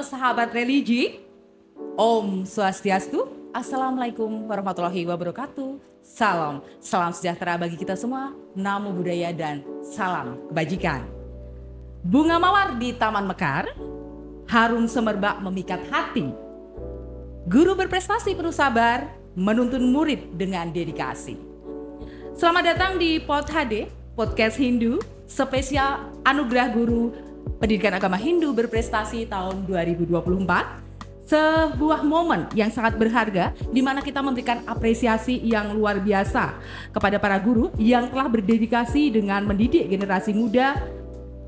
sahabat religi, Om Swastiastu, Assalamualaikum warahmatullahi wabarakatuh. Salam sejahtera bagi kita semua, namo buddhaya dan salam kebajikan. Bunga mawar di Taman Mekar, harum semerbak memikat hati. Guru berprestasi penuh sabar, menuntun murid dengan dedikasi. Selamat datang di Pod HD, Podcast Hindu, spesial Anugerah Guru Pendidikan Agama Hindu Berprestasi tahun 2024. Sebuah momen yang sangat berharga di mana kita memberikan apresiasi yang luar biasa kepada para guru yang telah berdedikasi dengan mendidik generasi muda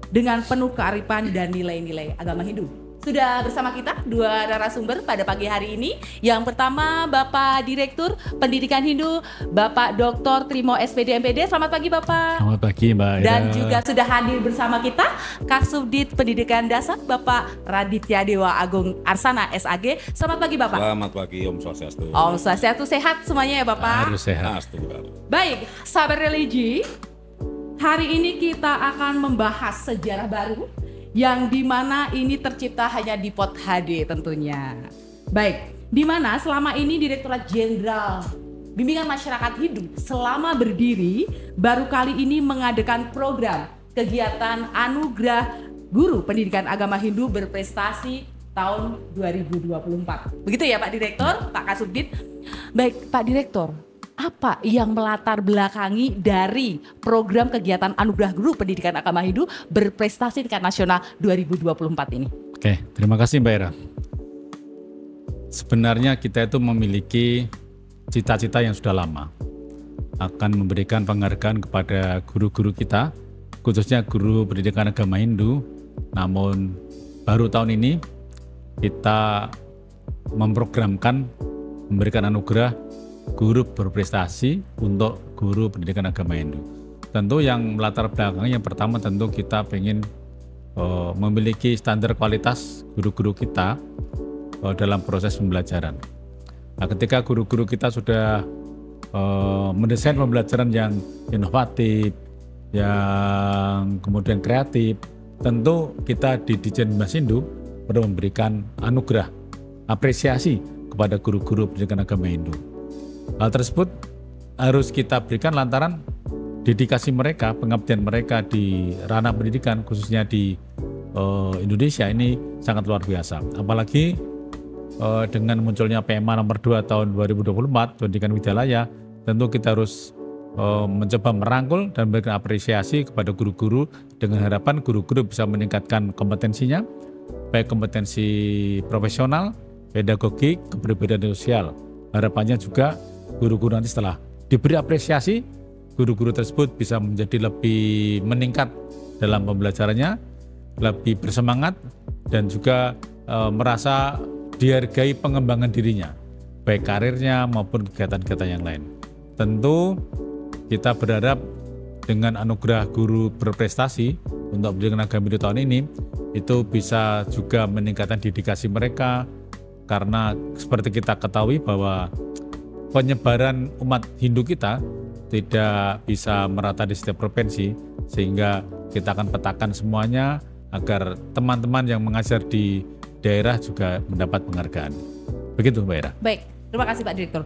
dengan penuh kearifan dan nilai-nilai agama Hindu. Sudah bersama kita dua narasumber pada pagi hari ini. Yang pertama Bapak Direktur Pendidikan Hindu, Bapak Dr. Trimo SPD MPD. Selamat pagi Bapak. Selamat pagi Mbak Ira. Dan juga sudah hadir bersama kita Kasubdit Pendidikan Dasar Bapak Raditya Dewa Agung Arsana SAG. Selamat pagi Bapak. Selamat pagi Om Swastiastu. Om Swastiastu, sehat semuanya ya Bapak. Harus sehat. Baik, sahabat religi, hari ini kita akan membahas sejarah baru yang dimana ini tercipta hanya di Pod HD tentunya. Baik, dimana selama ini Direktorat Jenderal Bimbingan Masyarakat Hindu selama berdiri baru kali ini mengadakan program kegiatan Anugerah Guru Pendidikan Agama Hindu Berprestasi tahun 2024. Begitu ya Pak Direktur, Pak Kasubdit. Baik Pak Direktur, apa yang melatar belakangi dari program kegiatan Anugerah Guru Pendidikan Agama Hindu Berprestasi tingkat nasional 2024 ini? Oke, terima kasih Mbak Ira. Sebenarnya kita itu memiliki cita-cita yang sudah lama, akan memberikan penghargaan kepada guru-guru kita, khususnya guru pendidikan agama Hindu. Namun baru tahun ini kita memprogramkan memberikan anugerah guru berprestasi untuk guru pendidikan agama Hindu. Tentu yang melatar belakangnya yang pertama tentu kita pengen memiliki standar kualitas guru-guru kita dalam proses pembelajaran. Nah, ketika guru-guru kita sudah mendesain pembelajaran yang inovatif, yang kemudian kreatif, tentu kita di Ditjen Bimbingan Hindu perlu memberikan anugerah apresiasi kepada guru-guru pendidikan agama Hindu. Hal tersebut harus kita berikan lantaran dedikasi mereka, pengabdian mereka di ranah pendidikan khususnya di Indonesia ini sangat luar biasa. Apalagi dengan munculnya PMA nomor 2 tahun 2024 Pendidikan Widyalaya, tentu kita harus mencoba merangkul dan memberikan apresiasi kepada guru-guru dengan harapan guru-guru bisa meningkatkan kompetensinya, baik kompetensi profesional, pedagogik, kepribadian sosial. Harapannya juga guru-guru nanti setelah diberi apresiasi, guru-guru tersebut bisa menjadi lebih meningkat dalam pembelajarannya, lebih bersemangat dan juga merasa dihargai pengembangan dirinya, baik karirnya maupun kegiatan-kegiatan yang lain. Tentu kita berharap dengan anugerah guru berprestasi untuk pendidikan agama Hindu tahun ini itu bisa juga meningkatkan dedikasi mereka, karena seperti kita ketahui bahwa penyebaran umat Hindu kita tidak bisa merata di setiap provinsi, sehingga kita akan petakan semuanya agar teman-teman yang mengajar di daerah juga mendapat penghargaan. Begitu Mbak Ira. Baik, terima kasih Pak Direktur.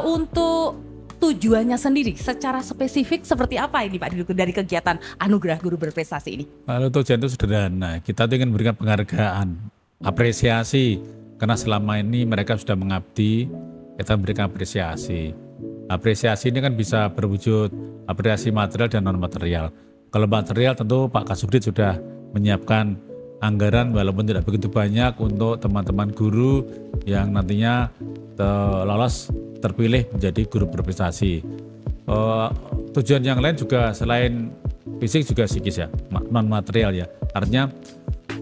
Untuk tujuannya sendiri secara spesifik seperti apa ini Pak Direktur dari kegiatan Anugerah Guru Berprestasi ini? Kalau tujuan itu sederhana, kita ingin memberikan penghargaan, apresiasi, karena selama ini mereka sudah mengabdi. Kita memberikan apresiasi. Apresiasi ini kan bisa berwujud apresiasi material dan non material. Kalau material tentu Pak Kasubdit sudah menyiapkan anggaran walaupun tidak begitu banyak untuk teman-teman guru yang nantinya lolos terpilih menjadi guru berprestasi. Tujuan yang lain juga selain fisik juga psikis ya, non material ya. Artinya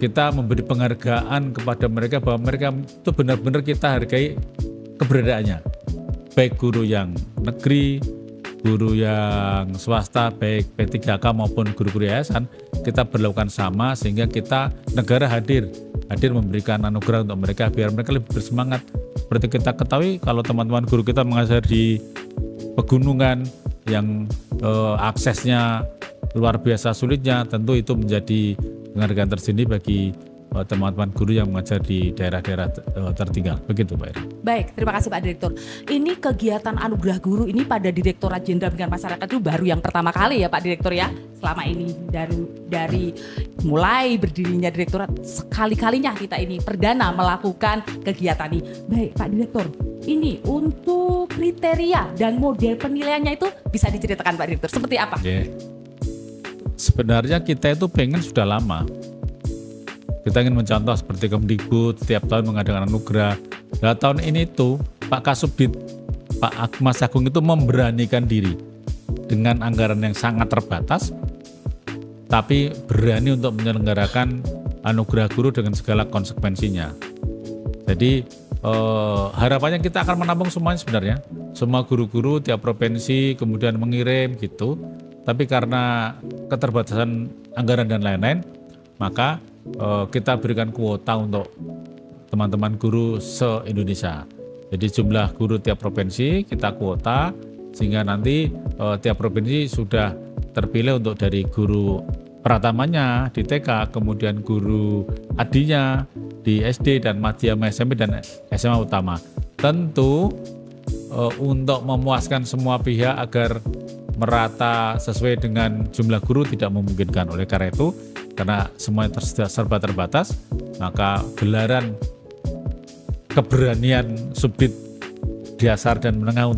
kita memberi penghargaan kepada mereka bahwa mereka itu benar-benar kita hargai keberadaannya, baik guru yang negeri, guru yang swasta, baik P3K maupun guru-guru yayasan, kita berlakukan sama sehingga kita negara hadir memberikan anugerah untuk mereka biar mereka lebih bersemangat. Seperti kita ketahui kalau teman-teman guru kita mengajar di pegunungan yang aksesnya luar biasa sulitnya, tentu itu menjadi penghargaan tersendiri bagi teman-teman guru yang mengajar di daerah-daerah tertinggal. Begitu Pak Eri. Baik, terima kasih Pak Direktur. Ini kegiatan Anugerah Guru ini pada Direktorat Jenderal Pendidikan Masyarakat itu baru yang pertama kali ya Pak Direktur ya. Selama ini dari mulai berdirinya Direktorat, sekali-kalinya kita ini perdana melakukan kegiatan ini. Baik Pak Direktur, ini untuk kriteria dan model penilaiannya itu bisa diceritakan Pak Direktur seperti apa? Yeah. Sebenarnya kita itu pengen sudah lama. Kita ingin mencontoh seperti Kemdikbud tiap tahun mengadakan anugerah. Nah, tahun ini tuh Pak Kasubdit, Pak Mas Agung itu memberanikan diri dengan anggaran yang sangat terbatas, tapi berani untuk menyelenggarakan anugerah guru dengan segala konsekuensinya. Jadi harapannya kita akan menampung semuanya sebenarnya, semua guru-guru tiap provinsi kemudian mengirim gitu. Tapi karena keterbatasan anggaran dan lain-lain, maka kita berikan kuota untuk teman-teman guru se-Indonesia. Jadi jumlah guru tiap provinsi kita kuota, sehingga nanti tiap provinsi sudah terpilih untuk dari guru pratamanya di TK, kemudian guru adinya di SD dan madya SMP dan SMA utama. Tentu untuk memuaskan semua pihak agar merata sesuai dengan jumlah guru tidak memungkinkan. Oleh karena itu, karena semuanya serba terbatas, maka gelaran keberanian Subdit dasar dan menengah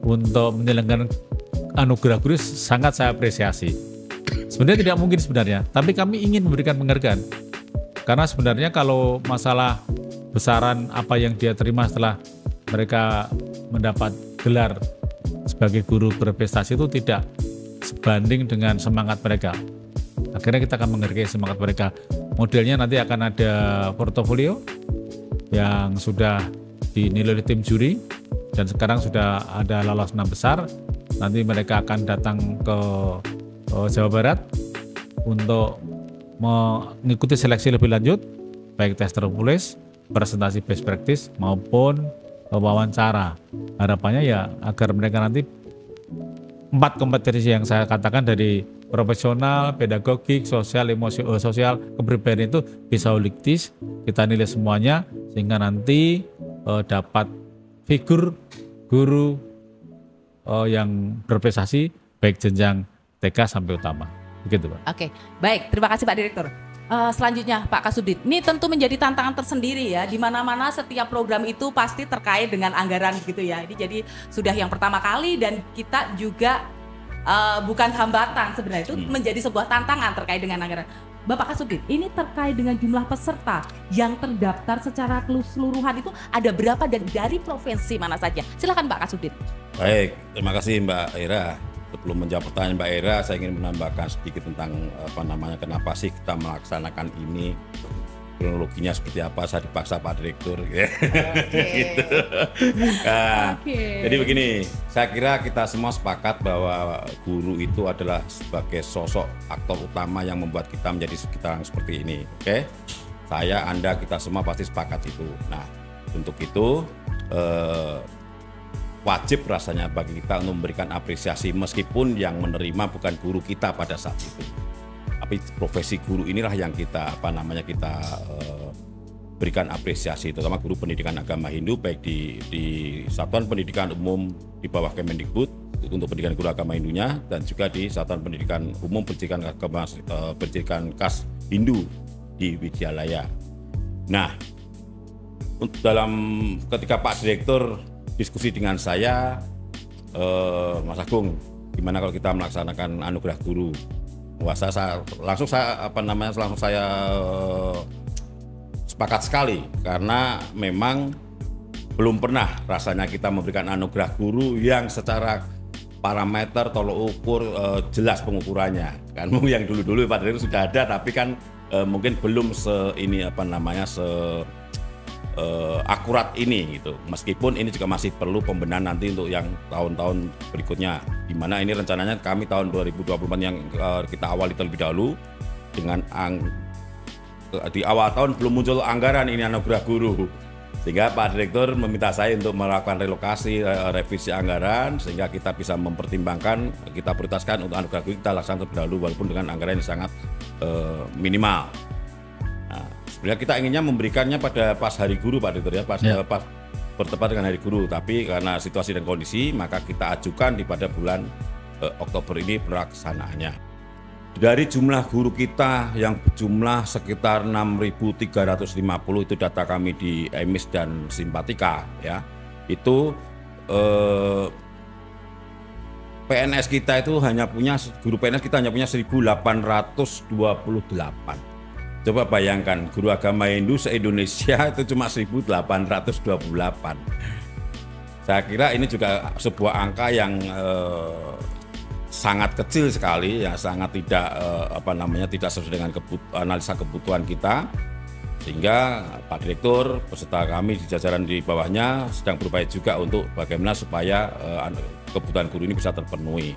untuk menyelenggarakan anugerah guru sangat saya apresiasi. Sebenarnya tidak mungkin sebenarnya, tapi kami ingin memberikan penghargaan. Karena sebenarnya kalau masalah besaran apa yang dia terima setelah mereka mendapat gelar sebagai guru berprestasi itu tidak sebanding dengan semangat mereka. Akhirnya kita akan menghargai semangat mereka. Modelnya nanti akan ada portofolio yang sudah dinilai oleh tim juri dan sekarang sudah ada lolos 6 besar. Nanti mereka akan datang ke Jawa Barat untuk mengikuti seleksi lebih lanjut, baik tes tertulis, presentasi best practice maupun wawancara. Harapannya ya agar mereka nanti 4 kompetensi yang saya katakan dari profesional, pedagogik, sosial, sosial, kepribadian itu bisa holistis, kita nilai semuanya sehingga nanti dapat figur guru yang berprestasi baik jenjang TK sampai utama. Begitu Pak. Oke, baik, terima kasih Pak Direktur. Selanjutnya Pak Kasubdit, ini tentu menjadi tantangan tersendiri ya, di mana-mana setiap program itu pasti terkait dengan anggaran gitu ya. Ini jadi sudah yang pertama kali dan kita juga bukan hambatan sebenarnya, itu menjadi sebuah tantangan terkait dengan anggaran. Bapak Kasubdit, ini terkait dengan jumlah peserta yang terdaftar secara keseluruhan itu ada berapa dan dari provinsi mana saja? Silakan Pak Kasubdit. Baik, terima kasih Mbak Ira. Sebelum menjawab pertanyaan Mbak Ira, saya ingin menambahkan sedikit tentang kenapa sih kita melaksanakan ini, kronologinya seperti apa. Saya dipaksa Pak Direktur gitu. Nah, jadi begini, saya kira kita semua sepakat bahwa guru itu adalah sebagai sosok aktor utama yang membuat kita menjadi sekitar seperti ini. Oke, saya, Anda, kita semua pasti sepakat itu. Nah, untuk itu wajib rasanya bagi kita untuk memberikan apresiasi meskipun yang menerima bukan guru kita pada saat itu. Tapi profesi guru inilah yang kita berikan apresiasi, terutama guru pendidikan agama Hindu baik di Satuan Pendidikan Umum di bawah Kemendikbud untuk pendidikan guru agama Hindunya dan juga di Satuan Pendidikan Umum Pendidikan Khas Hindu di Widyalaya. Nah, ketika Pak Direktur diskusi dengan saya, Mas Agung, gimana kalau kita melaksanakan anugerah guru? Wah, langsung saya sepakat sekali karena memang belum pernah rasanya kita memberikan anugerah guru yang secara parameter tolok ukur jelas pengukurannya. Kan yang dulu-dulu Pak Direktur sudah ada, tapi kan mungkin belum akurat ini gitu. Meskipun ini juga masih perlu pembenahan nanti untuk yang tahun-tahun berikutnya. Di mana ini rencananya kami tahun 2024 yang kita awali terlebih dahulu dengan di awal tahun belum muncul anggaran ini anugerah guru. Sehingga Pak Direktur meminta saya untuk melakukan relokasi revisi anggaran sehingga kita bisa mempertimbangkan, kita prioritaskan untuk anugerah guru kita laksanakan terlebih dahulu walaupun dengan anggaran yang sangat minimal. Sebenarnya kita inginnya memberikannya pada pas hari guru Pak Direktur ya, pas bertepat dengan hari guru. Tapi karena situasi dan kondisi, maka kita ajukan di pada bulan Oktober ini pelaksanaannya. Dari jumlah guru kita yang berjumlah sekitar 6.350 itu data kami di EMIS dan Simpatika ya. Itu PNS kita itu hanya punya guru PNS kita hanya punya 1.828. Coba bayangkan guru agama Hindu se-Indonesia itu cuma 1.828. Saya kira ini juga sebuah angka yang sangat kecil sekali ya, sangat tidak tidak sesuai dengan analisa kebutuhan kita, sehingga Pak Direktur beserta kami di jajaran di bawahnya sedang berupaya juga untuk bagaimana supaya kebutuhan guru ini bisa terpenuhi.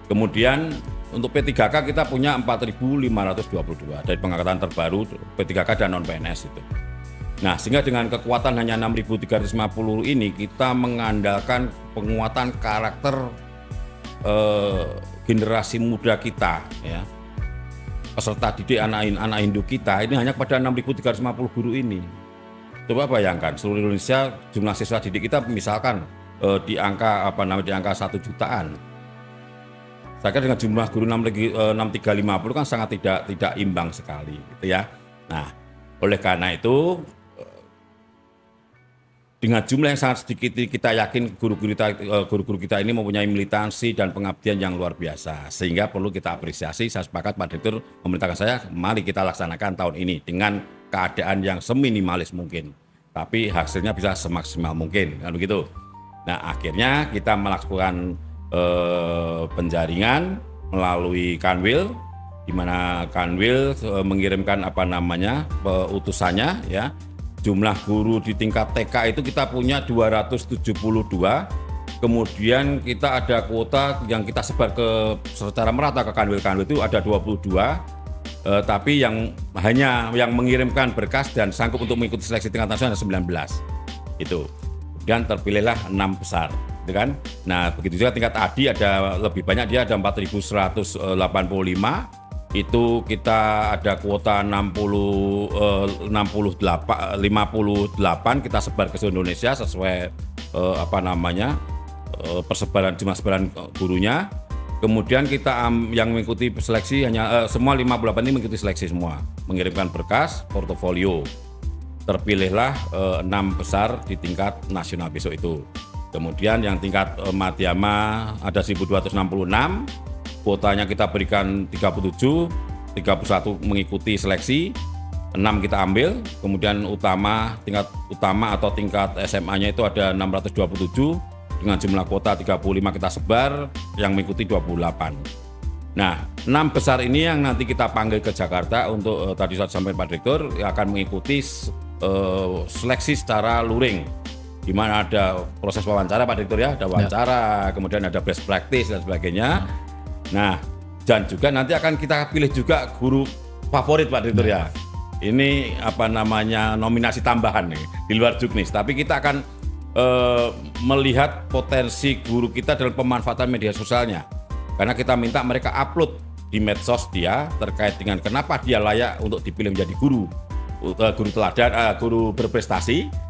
Kemudian untuk P3K kita punya 4.522 dari pengangkatan terbaru P3K dan non PNS itu. Nah, sehingga dengan kekuatan hanya 6.350 ini kita mengandalkan penguatan karakter generasi muda kita ya, peserta didik anak Hindu kita ini hanya pada 6.350 guru ini. Coba bayangkan seluruh Indonesia jumlah siswa didik kita misalkan di angka 1 jutaan. Saya kira dengan jumlah guru 6.350 kan sangat tidak imbang sekali gitu ya. Nah, oleh karena itu dengan jumlah yang sangat sedikit kita yakin guru-guru kita ini mempunyai militansi dan pengabdian yang luar biasa, sehingga perlu kita apresiasi. Saya sepakat Pak Direktur memerintahkan saya, mari kita laksanakan tahun ini dengan keadaan yang seminimalis mungkin, tapi hasilnya bisa semaksimal mungkin, kan begitu. Nah, akhirnya kita melakukan penjaringan melalui Kanwil, di mana Kanwil mengirimkan utusannya ya. Jumlah guru di tingkat TK itu kita punya 272, kemudian kita ada kuota yang kita sebar secara merata ke Kanwil-Kanwil itu ada 22, tapi yang mengirimkan berkas dan sanggup untuk mengikuti seleksi tingkat nasional ada 19. Itu. Dan terpilihlah 6 besar, gitu kan? Nah, begitu juga tingkat ADI ada lebih banyak, dia ada 4.185. Itu kita ada kuota 58, kita sebar ke seluruh Indonesia sesuai persebaran jumlah sebaran gurunya. Kemudian kita yang mengikuti seleksi hanya semua 58 ini mengikuti seleksi semua, mengirimkan berkas, portofolio. Terpilihlah 6 besar di tingkat nasional besok itu. Kemudian yang tingkat Madhyama ada 1.266. Kuotanya kita berikan 37, 31 mengikuti seleksi, 6 kita ambil, kemudian tingkat utama atau tingkat SMA-nya itu ada 627, dengan jumlah kuota 35 kita sebar, yang mengikuti 28. Nah, 6 besar ini yang nanti kita panggil ke Jakarta untuk tadi saya sampaikan Pak Direktur, akan mengikuti seleksi secara luring, di mana ada proses wawancara Pak Direktur ya, ada wawancara, kemudian ada best practice dan sebagainya. Nah, dan juga nanti akan kita pilih juga guru favorit Pak Direktur ya. Ini nominasi tambahan nih di luar Juknis. Tapi kita akan melihat potensi guru kita dalam pemanfaatan media sosialnya. Karena kita minta mereka upload di medsos dia terkait dengan kenapa dia layak untuk dipilih menjadi guru teladan, guru berprestasi.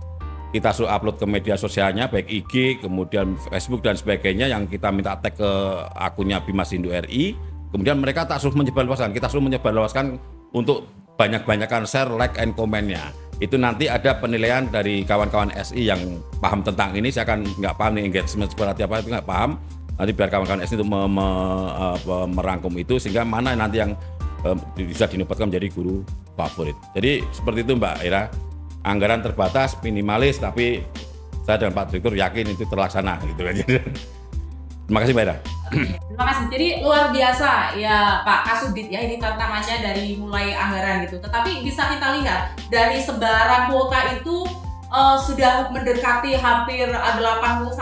Kita suruh upload ke media sosialnya, baik IG, kemudian Facebook dan sebagainya, yang kita minta tag ke akunnya Bimas Hindu RI. Kemudian mereka tak suruh menyebarluaskan, kita suruh menyebarluaskan untuk banyak-banyakan share, like, and comment-nya. Itu nanti ada penilaian dari kawan-kawan SI yang paham tentang ini. Saya akan nggak paham nih engagement seperti apa, itu nggak paham. Nanti biar kawan-kawan SI itu merangkum itu, sehingga mana nanti yang bisa dinobatkan menjadi guru favorit. Jadi seperti itu Mbak Ira. Anggaran terbatas, minimalis, tapi saya dan Pak Direktur yakin itu terlaksana gitu aja. Terima kasih Mbak Ira. Terima kasih. Jadi luar biasa ya Pak Kasubdit ya, ini tantangannya dari mulai anggaran gitu. Tetapi bisa kita lihat dari sebaran kuota itu sudah mendekati hampir 80-90%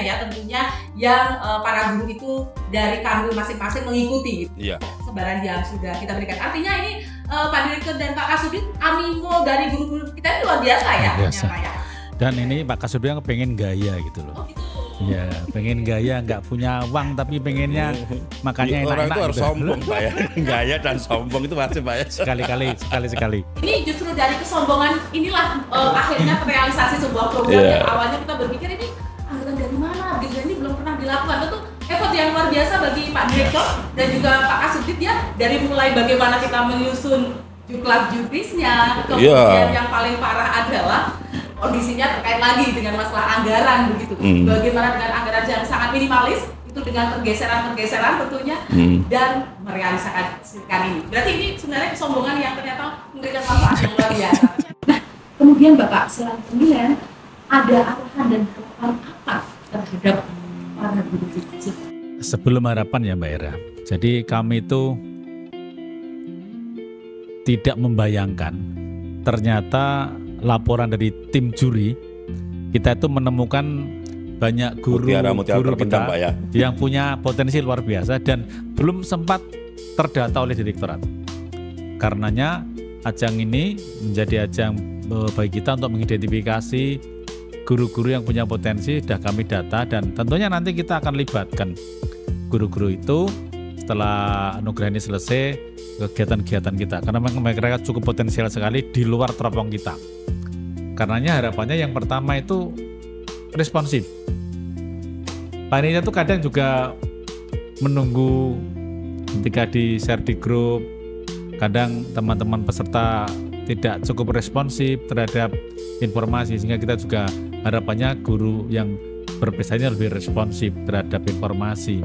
ya tentunya yang para guru itu dari Kanwil masing-masing mengikuti gitu. Iya. Sebaran yang sudah kita berikan. Artinya ini Pak Direktur dan Pak Kasubdit animo dari guru-guru kita ini luar biasa ya. Biasa. Ya, Pak, ya. Dan ini Pak Kasubdit yang pengen gaya gitu loh. Oh gitu. Ya, pengen gaya nggak punya uang tapi pengennya makannya enak-enak. Orang itu harus gitu. sombong Pak ya. Gaya dan sombong itu wajib Pak ya. Sekali-sekali. Ini justru dari kesombongan inilah akhirnya terrealisasi sebuah program Iya. yang awalnya kita berpikir ini anggaran dari mana gitu, ini belum pernah dilakukan. Tentu effort yang luar biasa bagi Pak Direktur dan juga Pak Kasubdit ya, dari mulai bagaimana kita menyusun juklat jukrisnya, kemudian yang paling parah adalah kondisinya terkait lagi dengan masalah anggaran begitu. Bagaimana dengan anggaran yang sangat minimalis itu dengan pergeseran tentunya dan merealisasikan ini. Berarti ini sebenarnya kesombongan yang ternyata memberikan manfaat yang luar biasa. Nah, kemudian Bapak selain pemilihan ada arahan dan harapan apa terhadap para guru fikih? Sebelum harapan ya Mbak Era. Jadi kami itu tidak membayangkan ternyata laporan dari tim juri kita itu menemukan banyak guru kita Pak ya. yang punya potensi luar biasa dan belum sempat terdata oleh direktorat. Karenanya ajang ini menjadi ajang bagi kita untuk mengidentifikasi guru-guru yang punya potensi, sudah kami data dan tentunya nanti kita akan libatkan guru-guru itu setelah anugerah ini selesai kegiatan-kegiatan kita karena mereka cukup potensial sekali di luar teropong kita. Karenanya harapannya yang pertama itu responsif. Panitia itu kadang juga menunggu ketika di share di grup, kadang teman-teman peserta tidak cukup responsif terhadap informasi sehingga kita juga harapannya guru yang berprestasi lebih responsif terhadap informasi.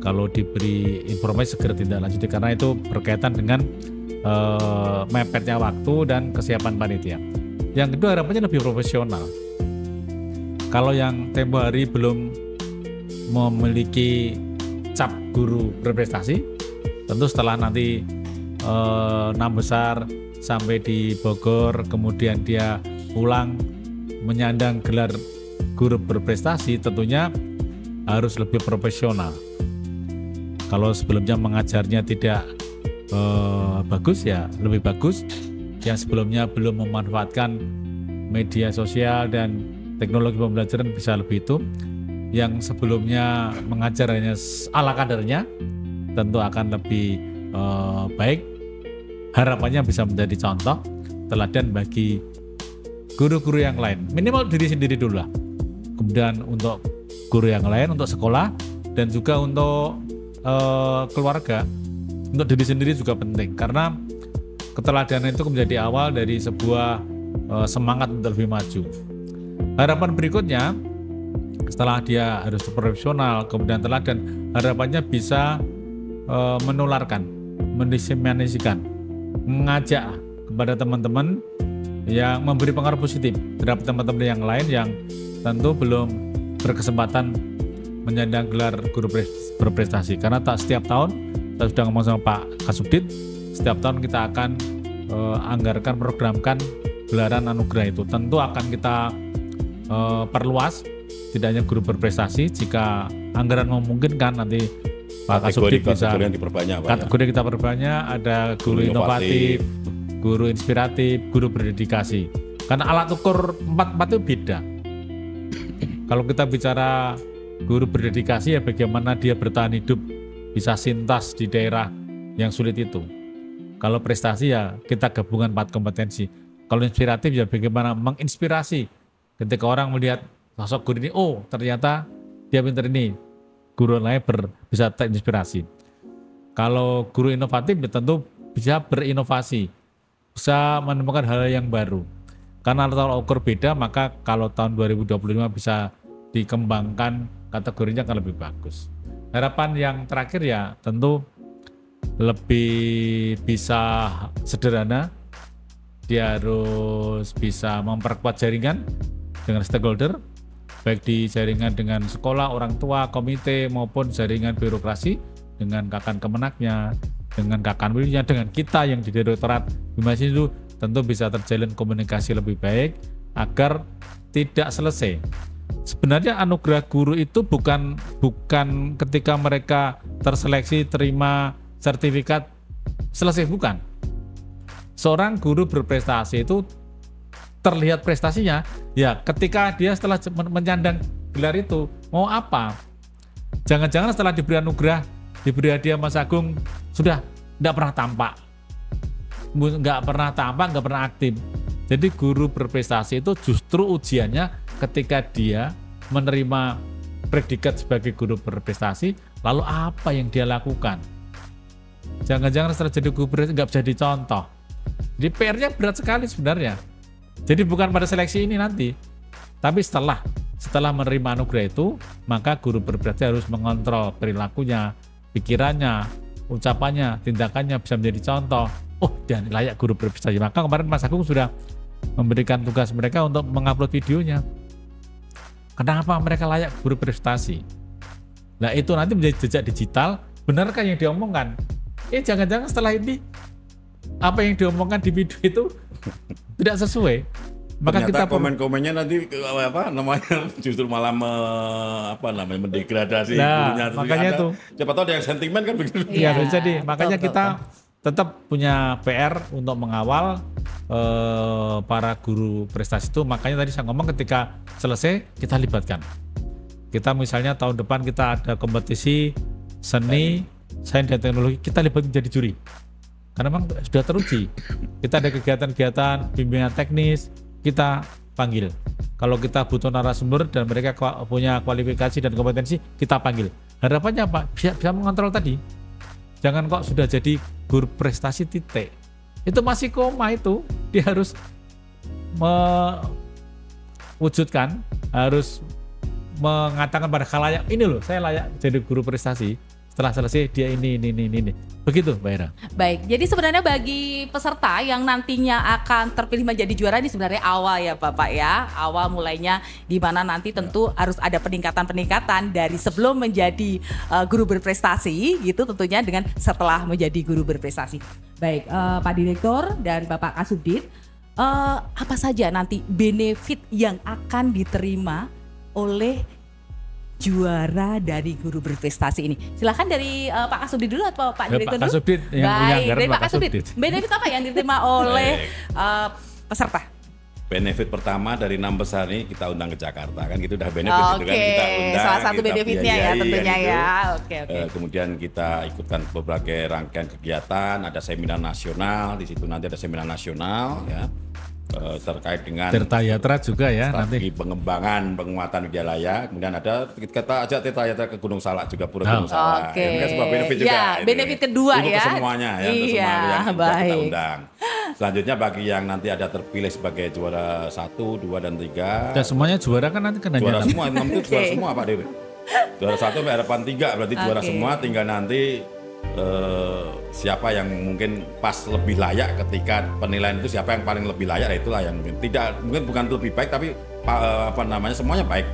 Kalau diberi informasi segera tindak lanjuti karena itu berkaitan dengan mepetnya waktu dan kesiapan panitia. Yang kedua harapannya lebih profesional. Kalau yang tempo hari belum memiliki cap guru berprestasi, tentu setelah nanti 6 besar sampai di Bogor, kemudian dia pulang menyandang gelar guru berprestasi, tentunya harus lebih profesional. Kalau sebelumnya mengajarnya tidak bagus ya lebih bagus. Yang sebelumnya belum memanfaatkan media sosial dan teknologi pembelajaran bisa lebih itu. Yang sebelumnya mengajar hanya ala kadarnya tentu akan lebih baik. Harapannya bisa menjadi contoh teladan bagi guru-guru yang lain. Minimal diri sendiri dulu lah. Kemudian untuk guru yang lain, untuk sekolah dan juga untuk keluarga, untuk diri sendiri juga penting karena keteladanan itu menjadi awal dari sebuah semangat untuk lebih maju. Harapan berikutnya setelah dia harus profesional kemudian teladan, harapannya bisa menularkan, mendiseminasikan, mengajak kepada teman-teman yang memberi pengaruh positif terhadap teman-teman yang lain yang tentu belum berkesempatan menyandang gelar guru berprestasi karena tak setiap tahun saya sudah ngomong sama Pak Kasubdit, setiap tahun kita akan anggarkan programkan gelaran anugerah itu tentu akan kita perluas tidak hanya guru berprestasi, jika anggaran memungkinkan nanti Pak Kasubdit bisa kategori kita perbanyak, ada guru inovatif, guru inspiratif, guru berdedikasi karena alat ukur 4 itu beda. Kalau kita bicara guru berdedikasi ya bagaimana dia bertahan hidup bisa sintas di daerah yang sulit itu. Kalau prestasi ya kita gabungan 4 kompetensi. Kalau inspiratif ya bagaimana menginspirasi ketika orang melihat sosok guru ini, oh ternyata dia pintar ini, guru lain bisa terinspirasi. Kalau guru inovatif ya tentu bisa berinovasi, bisa menemukan hal yang baru. Karena kalau ukur beda maka kalau tahun 2025 bisa dikembangkan kategorinya akan lebih bagus. Harapan yang terakhir ya tentu lebih bisa sederhana, dia harus bisa memperkuat jaringan dengan stakeholder, baik di jaringan dengan sekolah, orang tua, komite maupun jaringan birokrasi dengan kakan kemenaknya, dengan kakan wilnya, dengan kita yang di direktorat Bimas itu tentu bisa terjalin komunikasi lebih baik agar tidak selesai. Sebenarnya anugerah guru itu bukan ketika mereka terseleksi terima sertifikat selesai, bukan. Seorang guru berprestasi itu terlihat prestasinya ya ketika dia setelah menyandang gelar itu Mau apa? Jangan-jangan setelah diberi anugerah, diberi hadiah Mas Agung, sudah nggak pernah tampak. Nggak pernah aktif. Jadi guru berprestasi itu justru ujiannya ketika dia menerima predikat sebagai guru berprestasi, lalu apa yang dia lakukan? Jangan-jangan setelah jadi guru berprestasi nggak bisa dicontoh. Jadi PR-nya berat sekali sebenarnya. Jadi bukan pada seleksi ini nanti, tapi setelah menerima anugerah itu, maka guru berprestasi harus mengontrol perilakunya, pikirannya, ucapannya, tindakannya bisa menjadi contoh. Oh, dan layak guru berprestasi. Maka kemarin Mas Agung sudah memberikan tugas mereka untuk mengupload videonya. Kenapa mereka layak guru berprestasi? Nah, itu nanti menjadi jejak digital. Benarkah yang diomongkan? Jangan-jangan setelah ini apa yang diomongkan di video itu tidak sesuai. Maka ternyata kita komen-komennya nanti justru malah mendegradasi gurunya. Makanya itu. Siapa tahu ada yang sentimen kan begitu. Iya, jadi makanya kita tetap punya PR untuk mengawal para guru prestasi itu. Makanya tadi saya ngomong ketika selesai kita libatkan. Kita misalnya tahun depan kita ada kompetisi seni, sains dan teknologi, kita libatkan jadi juri. Karena memang sudah teruji. Kita ada kegiatan-kegiatan bimbingan teknis, kita panggil. Kalau kita butuh narasumber dan mereka punya kualifikasi dan kompetensi, kita panggil. Harapannya apa? Bisa mengontrol tadi. Jangan kok sudah jadi guru prestasi titik. Itu masih koma itu. Dia harus mewujudkan, harus mengatakan pada khalayak, ini loh saya layak jadi guru prestasi. Setelah selesai dia ini. Begitu Mbak Ira. Baik, jadi sebenarnya bagi peserta yang nantinya akan terpilih menjadi juara ini sebenarnya awal ya Bapak ya. Awal mulainya di mana nanti tentu harus ada peningkatan dari sebelum menjadi guru berprestasi gitu tentunya dengan setelah menjadi guru berprestasi. Baik, Pak Direktur dan Bapak Kasubdit, apa saja nanti benefit yang akan diterima oleh juara dari guru berprestasi ini? Silahkan dari Pak Kasubdit dulu atau Pak Direktur dulu? Pak Kasubdit yang punya anggaran. Dari Pak Kasubdit. Benefit apa yang diterima oleh peserta? Benefit pertama dari 6 besar ini kita undang ke Jakarta kan gitu, udah benefit itu kan kita undang. Salah satu benefitnya ya tentunya gitu. ya. Oke. Kemudian kita ikutkan berbagai rangkaian kegiatan, ada seminar nasional, di situ nanti ada seminar nasional ya. Terkait dengan Tirta Yatra juga ya strategi nanti pengembangan penguatan Widyalaya. Kemudian ada kita ajak Tirta Yatra ke Gunung Salak juga, Pura Gunung Salak. Oke. Ini kan sebuah benefit juga. Ya, benefit kedua untuk ya. Semuanya ya, untuk semua yang kita undang. Selanjutnya bagi yang nanti ada terpilih sebagai juara 1, 2 dan 3. Dan semuanya juara kan nanti kena juara semua, 6 itu juara semua Pak Dewi. Juara 1 sampai harapan 3 berarti juara semua, tinggal nanti siapa yang mungkin pas lebih layak ketika penilaian itu, siapa yang paling lebih layak, itulah yang mungkin bukan lebih baik tapi semuanya baik,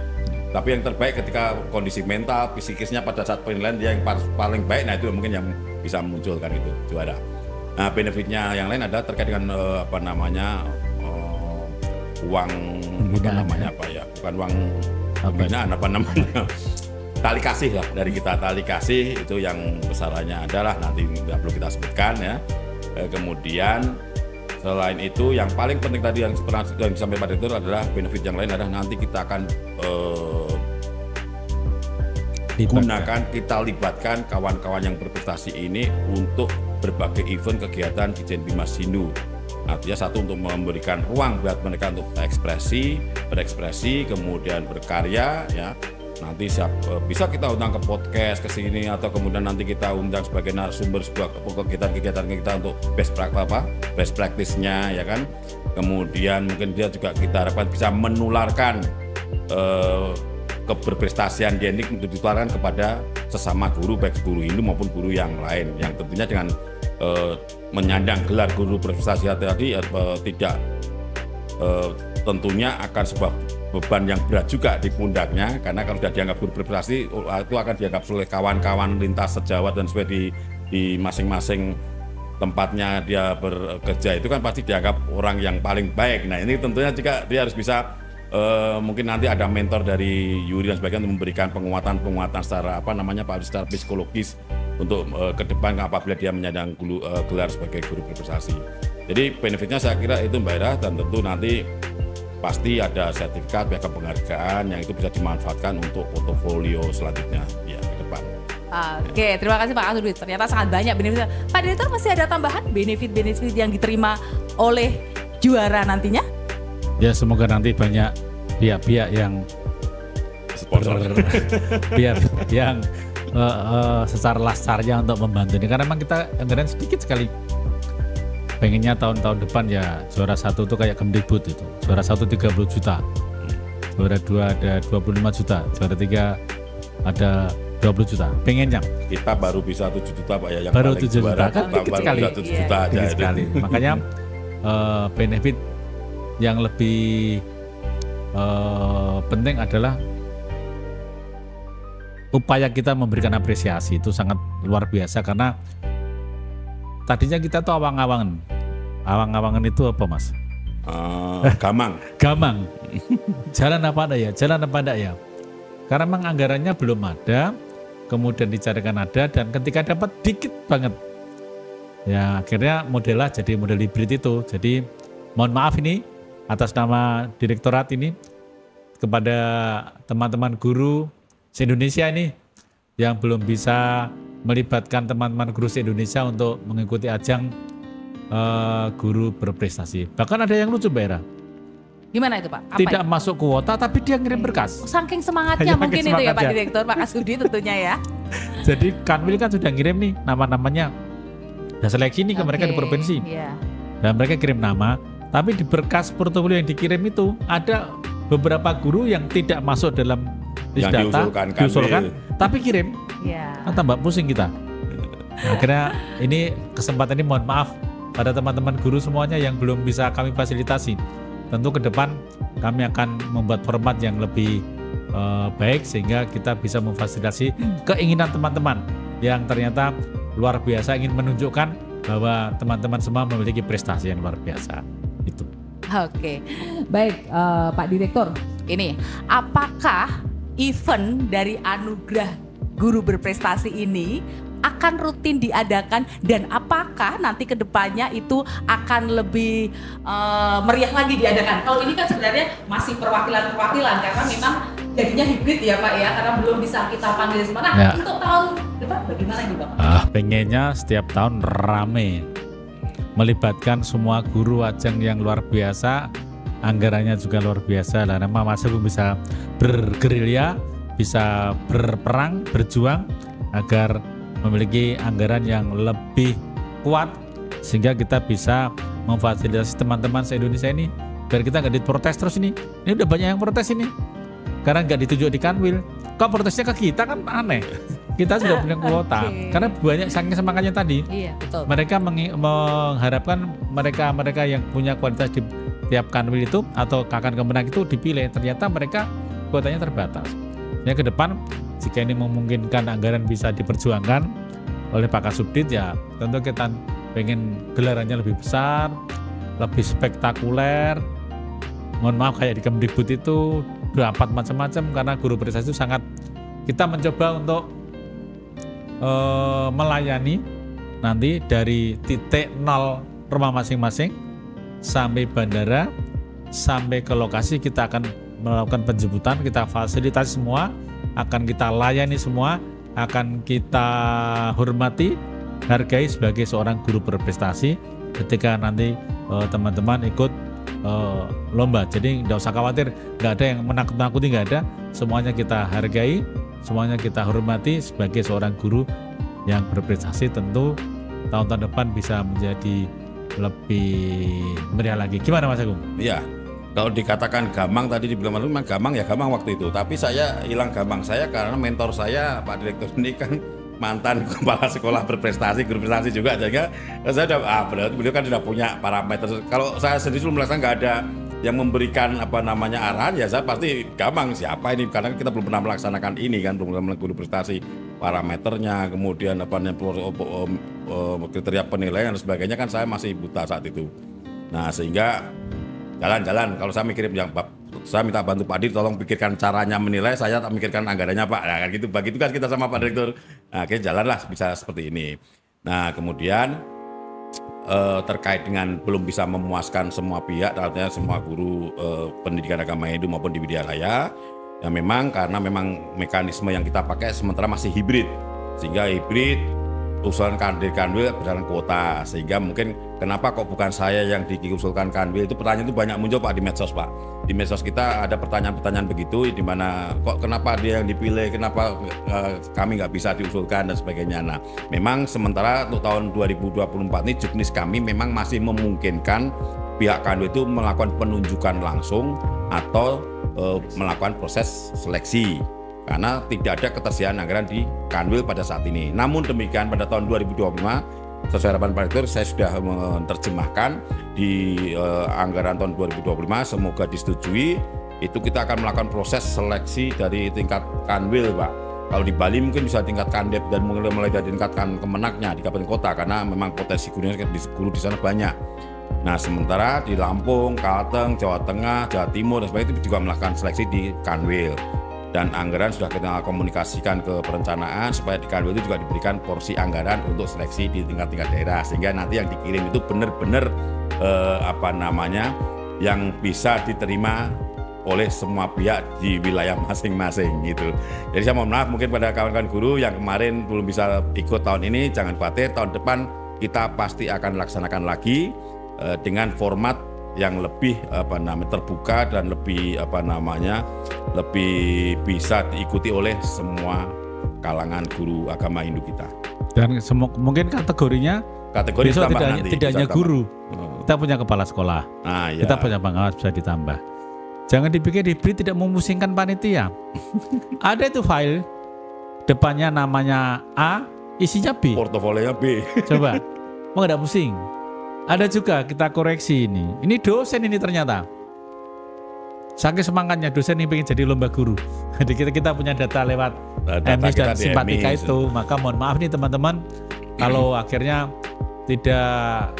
tapi yang terbaik ketika kondisi mental psikisnya pada saat penilaian dia yang paling baik, nah itu mungkin yang bisa munculkan itu juara. Nah benefitnya yang lain ada terkait dengan uang bukan uang pembinaan tali kasih lah dari kita, tali kasih itu yang besarannya adalah nanti tidak perlu kita sebutkan ya. Kemudian selain itu yang paling penting tadi yang pernah disampaikan Pak Direktur adalah benefit yang lain adalah nanti kita akan kita libatkan kawan-kawan yang berprestasi ini untuk berbagai event kegiatan di Dijen Bimas Hindu. Artinya satu untuk memberikan ruang buat mereka untuk berekspresi, kemudian berkarya ya. Nanti bisa kita undang ke podcast ke sini atau kemudian nanti kita undang sebagai narasumber sebuah kegiatan kita untuk best practice-nya ya kan. Kemudian mungkin dia juga kita harapkan bisa menularkan keberprestasian dia ini untuk ditularkan kepada sesama guru, baik guru Hindu maupun guru yang lain, yang tentunya dengan menyandang gelar guru berprestasi tadi tidak tentunya akan sebuah beban yang berat juga di pundaknya, karena kalau sudah dianggap guru berprestasi itu akan dianggap oleh kawan-kawan lintas sejawat dan sesuai di masing-masing tempatnya dia bekerja itu kan pasti dianggap orang yang paling baik. Nah ini tentunya juga dia harus bisa mungkin nanti ada mentor dari Yuri dan sebagainya untuk memberikan penguatan secara secara psikologis untuk ke depan apabila dia menyandang gelar sebagai guru berprestasi. Jadi benefitnya saya kira itu Mbak Ira, dan tentu nanti pasti ada sertifikat, piagam penghargaan yang itu bisa dimanfaatkan untuk portofolio selanjutnya ya ke depan. Oke, terima kasih Pak Kasudit. Ternyata sangat banyak benefit. Pak Direktur, masih ada tambahan benefit-benefit yang diterima oleh juara nantinya? Ya semoga nanti banyak pihak-pihak yang Sponsor. pihak yang secara lasarnya untuk membantu ini, karena memang kita anggaran sedikit sekali. Pengennya tahun-tahun depan ya juara 1 tuh kayak Kemdikbud itu, juara 1 30 juta, juara 2 ada 25 juta, juara 3 ada 20 juta. Pengennya Kita baru bisa 7 juta Pak ya, yang baru paling 7 juta juara kan kita dikit baru sekali, bisa 7 juta aja. dikit sekali. Makanya benefit yang lebih penting adalah upaya kita memberikan apresiasi itu sangat luar biasa, karena tadinya kita tuh awang-awangan. Awang-awangan itu apa Mas? Gamang. Gamang. Jalan apa ada ya? Jalan apa ada ya? Karena memang anggarannya belum ada, kemudian dicarikan ada, dan ketika dapat dikit banget. Ya akhirnya modelnya jadi model hibrid itu. Jadi mohon maaf ini atas nama direktorat ini kepada teman-teman guru se-Indonesia ini yang belum bisa melibatkan teman-teman guru se-Indonesia untuk mengikuti ajang guru berprestasi. Bahkan ada yang lucu Mbak Era. Gimana itu Pak? Apa Tidak itu? masuk kuota tapi dia ngirim berkas. Saking semangatnya Hanya mungkin saking itu ya Pak semangatnya. Direktur, Pak Kasudi tentunya ya. Jadi Kanwil kan sudah ngirim nih nama-namanya. Udah seleksi nih ke mereka di Oke, provinsi. Iya. Dan mereka kirim nama, tapi di berkas portofolio yang dikirim itu ada beberapa guru yang tidak masuk dalam list Yang data, diusulkan, tapi kirim. Iya. Kan tambah pusing kita. Akhirnya ini kesempatan ini mohon maaf pada teman-teman guru semuanya yang belum bisa kami fasilitasi. Tentu ke depan kami akan membuat format yang lebih baik sehingga kita bisa memfasilitasi keinginan teman-teman yang ternyata luar biasa, ingin menunjukkan bahwa teman-teman semua memiliki prestasi yang luar biasa. Itu. Oke, baik Pak Direktur. Ini, apakah event dari Anugerah Guru Berprestasi ini akan rutin diadakan, dan apakah nanti kedepannya itu akan lebih meriah lagi diadakan? Kalau ini kan sebenarnya masih perwakilan-perwakilan karena memang jadinya hibrid ya Pak ya, karena belum bisa kita panggil semua. Nah, Ya. untuk tahun depan bagaimana nih Bapak? Pengennya setiap tahun rame, melibatkan semua guru ajang yang luar biasa, anggarannya juga luar biasa. Lah nama Mas Agung bisa bergerilya, bisa berperang, berjuang agar memiliki anggaran yang lebih kuat sehingga kita bisa memfasilitasi teman-teman se-Indonesia ini biar kita nggak diprotes terus ini. Ini udah banyak yang protes ini karena nggak ditunjuk di Kanwil. Kok protesnya ke kita, kan aneh. Kita sudah punya kuota. Oke. Karena banyak saking semangatnya tadi. Iya, betul. Mereka mengharapkan mereka yang punya kualitas di tiap Kanwil itu atau Kakan Kemenang itu dipilih. Ternyata mereka kuotanya terbatas. Ya ke depan jika ini memungkinkan anggaran bisa diperjuangkan oleh Pak Kasubdit, ya tentu kita pengen gelarannya lebih besar, lebih spektakuler. Mohon maaf kayak di Kemdikbud itu dapat macam-macam karena guru prestasi itu sangat, kita mencoba untuk melayani nanti dari titik nol rumah masing-masing sampai bandara, sampai ke lokasi kita akan melakukan penjemputan, kita fasilitasi semua, akan kita layani semua, akan kita hormati, hargai sebagai seorang guru berprestasi ketika nanti teman-teman ikut lomba. Jadi nggak usah khawatir, nggak ada yang menakut-nakuti, nggak ada. Semuanya kita hargai, semuanya kita hormati sebagai seorang guru yang berprestasi. Tentu tahun-tahun depan bisa menjadi lebih meriah lagi. Gimana Mas Agung? Iya, kalau dikatakan gamang tadi dibilang memang gamang ya gamang waktu itu. Tapi saya hilang gamang saya karena mentor saya Pak Direktur ini kan mantan kepala sekolah berprestasi, guru prestasi juga, sehingga saya udah berarti beliau kan sudah punya parameter. Kalau saya sendiri sebelum melaksanakan nggak ada yang memberikan arahan, ya saya pasti gamang siapa ini, karena kita belum pernah melaksanakan ini kan, belum pernah guru prestasi, parameternya, kemudian kriteria penilaian dan sebagainya kan saya masih buta saat itu. Nah sehingga jalan-jalan, kalau saya mikirin yang saya minta bantu Pak Dir, tolong pikirkan caranya menilai, saya tak mikirkan anggarannya Pak. Nah kan gitu, bagi tugas kita sama Pak Direktur. Nah akhirnya jalanlah bisa seperti ini. Nah kemudian terkait dengan belum bisa memuaskan semua pihak, artinya semua guru pendidikan agama Hindu maupun di Widyalaya. Ya memang karena memang mekanisme yang kita pakai sementara masih hibrid, sehingga hibrid usulan kanwil berdasarkan kuota, sehingga mungkin kenapa kok bukan saya yang diusulkan kanwil, itu pertanyaan itu banyak muncul Pak di medsos Pak. Di medsos kita ada pertanyaan-pertanyaan begitu, di mana kok kenapa dia yang dipilih, kenapa kami nggak bisa diusulkan dan sebagainya. Nah memang sementara untuk tahun 2024 ini juknis kami memang masih memungkinkan pihak kanwil itu melakukan penunjukan langsung atau melakukan proses seleksi, karena tidak ada ketersediaan anggaran di kanwil pada saat ini. Namun demikian pada tahun 2025 sesuai harapan Pak Rektor saya sudah menerjemahkan di anggaran tahun 2025, semoga disetujui. Itu kita akan melakukan proses seleksi dari tingkat kanwil Pak. Kalau di Bali mungkin bisa tingkat kandep dan mulai dari tingkat kemenaknya di kabupaten kota, karena memang potensi guru di sana banyak. Nah sementara di Lampung, Kalteng, Jawa Tengah, Jawa Timur dan sebagainya itu juga melakukan seleksi di kanwil. Dan anggaran sudah kita komunikasikan ke perencanaan supaya di kanwil itu juga diberikan porsi anggaran untuk seleksi di tingkat-tingkat daerah, sehingga nanti yang dikirim itu benar-benar yang bisa diterima oleh semua pihak di wilayah masing-masing gitu. Jadi saya mohon maaf mungkin pada kawan-kawan guru yang kemarin belum bisa ikut tahun ini, jangan khawatir, tahun depan kita pasti akan laksanakan lagi dengan format yang lebih terbuka dan lebih lebih bisa diikuti oleh semua kalangan guru agama Hindu kita. Dan mungkin kategori besok tidak hanya guru, kita punya kepala sekolah, kita punya pengawas bisa ditambah. Jangan dipikir hibrid tidak memusingkan panitia. Ada itu file depannya namanya A, isinya B. Portofolionya B. Coba, mau nggak pusing? Ada juga kita koreksi ini. Ini dosen ini ternyata. Saking semangatnya dosen ini pengen jadi lomba guru. Jadi kita punya data lewat emis dan simpatika itu. Maka mohon maaf nih teman-teman, kalau akhirnya tidak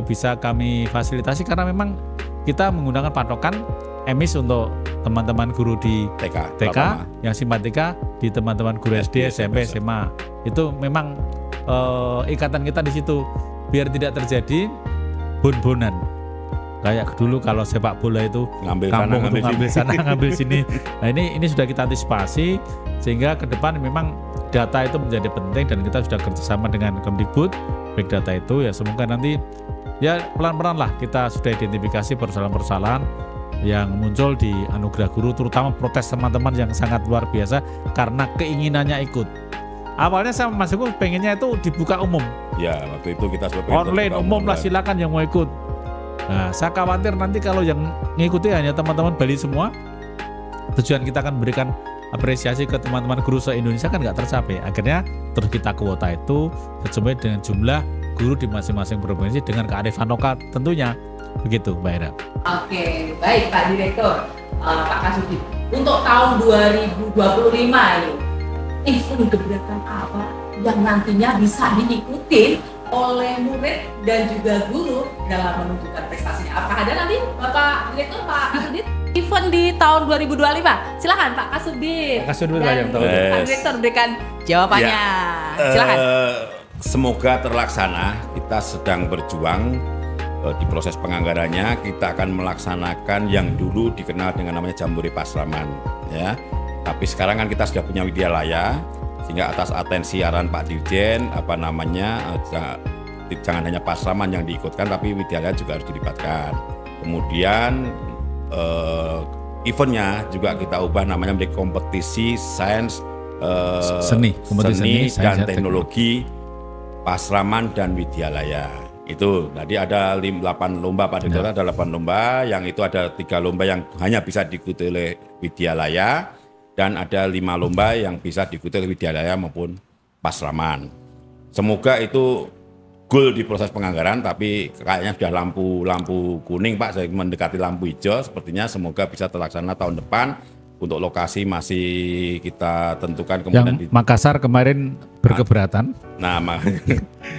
bisa kami fasilitasi karena memang kita menggunakan patokan emis untuk teman-teman guru di TK yang simpatika di teman-teman guru SD, SMP, SMA. Itu memang ikatan kita di situ biar tidak terjadi bon-bonan. Kayak dulu kalau sepak bola itu ngambil sana, ngambil sini. Nah ini sudah kita antisipasi sehingga ke depan memang data itu menjadi penting dan kita sudah kerjasama dengan Kemdikbud big data itu. Ya semoga nanti ya pelan-pelan lah kita sudah identifikasi persoalan-persoalan yang muncul di anugerah guru, terutama protes teman-teman yang sangat luar biasa karena keinginannya ikut. Awalnya saya Mas Eko pengennya itu dibuka umum. Ya waktu itu kita online umum lah, silakan yang mau ikut. Nah saya khawatir nanti kalau yang mengikuti hanya teman-teman Bali semua, tujuan kita akan memberikan apresiasi ke teman-teman guru se-Indonesia kan nggak tercapai. Akhirnya terus kita kuota itu sesuai dengan jumlah guru di masing-masing provinsi dengan kearifan lokal tentunya. Begitu Mbak Ira. Oke, baik Pak Direktur, Pak Kasubdit. Untuk tahun 2025 ini, event gebrakan apa yang nantinya bisa diikuti oleh murid dan juga guru dalam menunjukkan prestasinya? Apakah ada nanti Bapak Direktur, Pak Kasubdit, event di tahun 2025? Silakan Pak Kasubdit. Pak Kasubdit Pak Direktur berikan jawabannya. Ya, silakan. Semoga terlaksana. Kita sedang berjuang di proses penganggarannya. Kita akan melaksanakan yang dulu dikenal dengan namanya Jambore Pasraman, ya. Tapi sekarang kan kita sudah punya Widyalaya, sehingga atas atensi arahan Pak Dirjen, jangan hanya Pasraman yang diikutkan, tapi Widyalaya juga harus dilibatkan. Kemudian eventnya juga kita ubah namanya menjadi kompetisi sains, seni dan teknologi Pasraman dan Widyalaya. Itu tadi ada 8 lomba Pak Direktur, ada 8 lomba, yang itu ada 3 lomba yang hanya bisa diikuti oleh Widyalaya dan ada 5 lomba yang bisa diikuti oleh Widyalaya maupun Pasraman. Semoga itu goal di proses penganggaran, tapi kayaknya sudah lampu kuning Pak, saya mendekati lampu hijau, sepertinya semoga bisa terlaksana tahun depan. Untuk lokasi masih kita tentukan kemudian yang Makassar kemarin berkeberatan. Nah,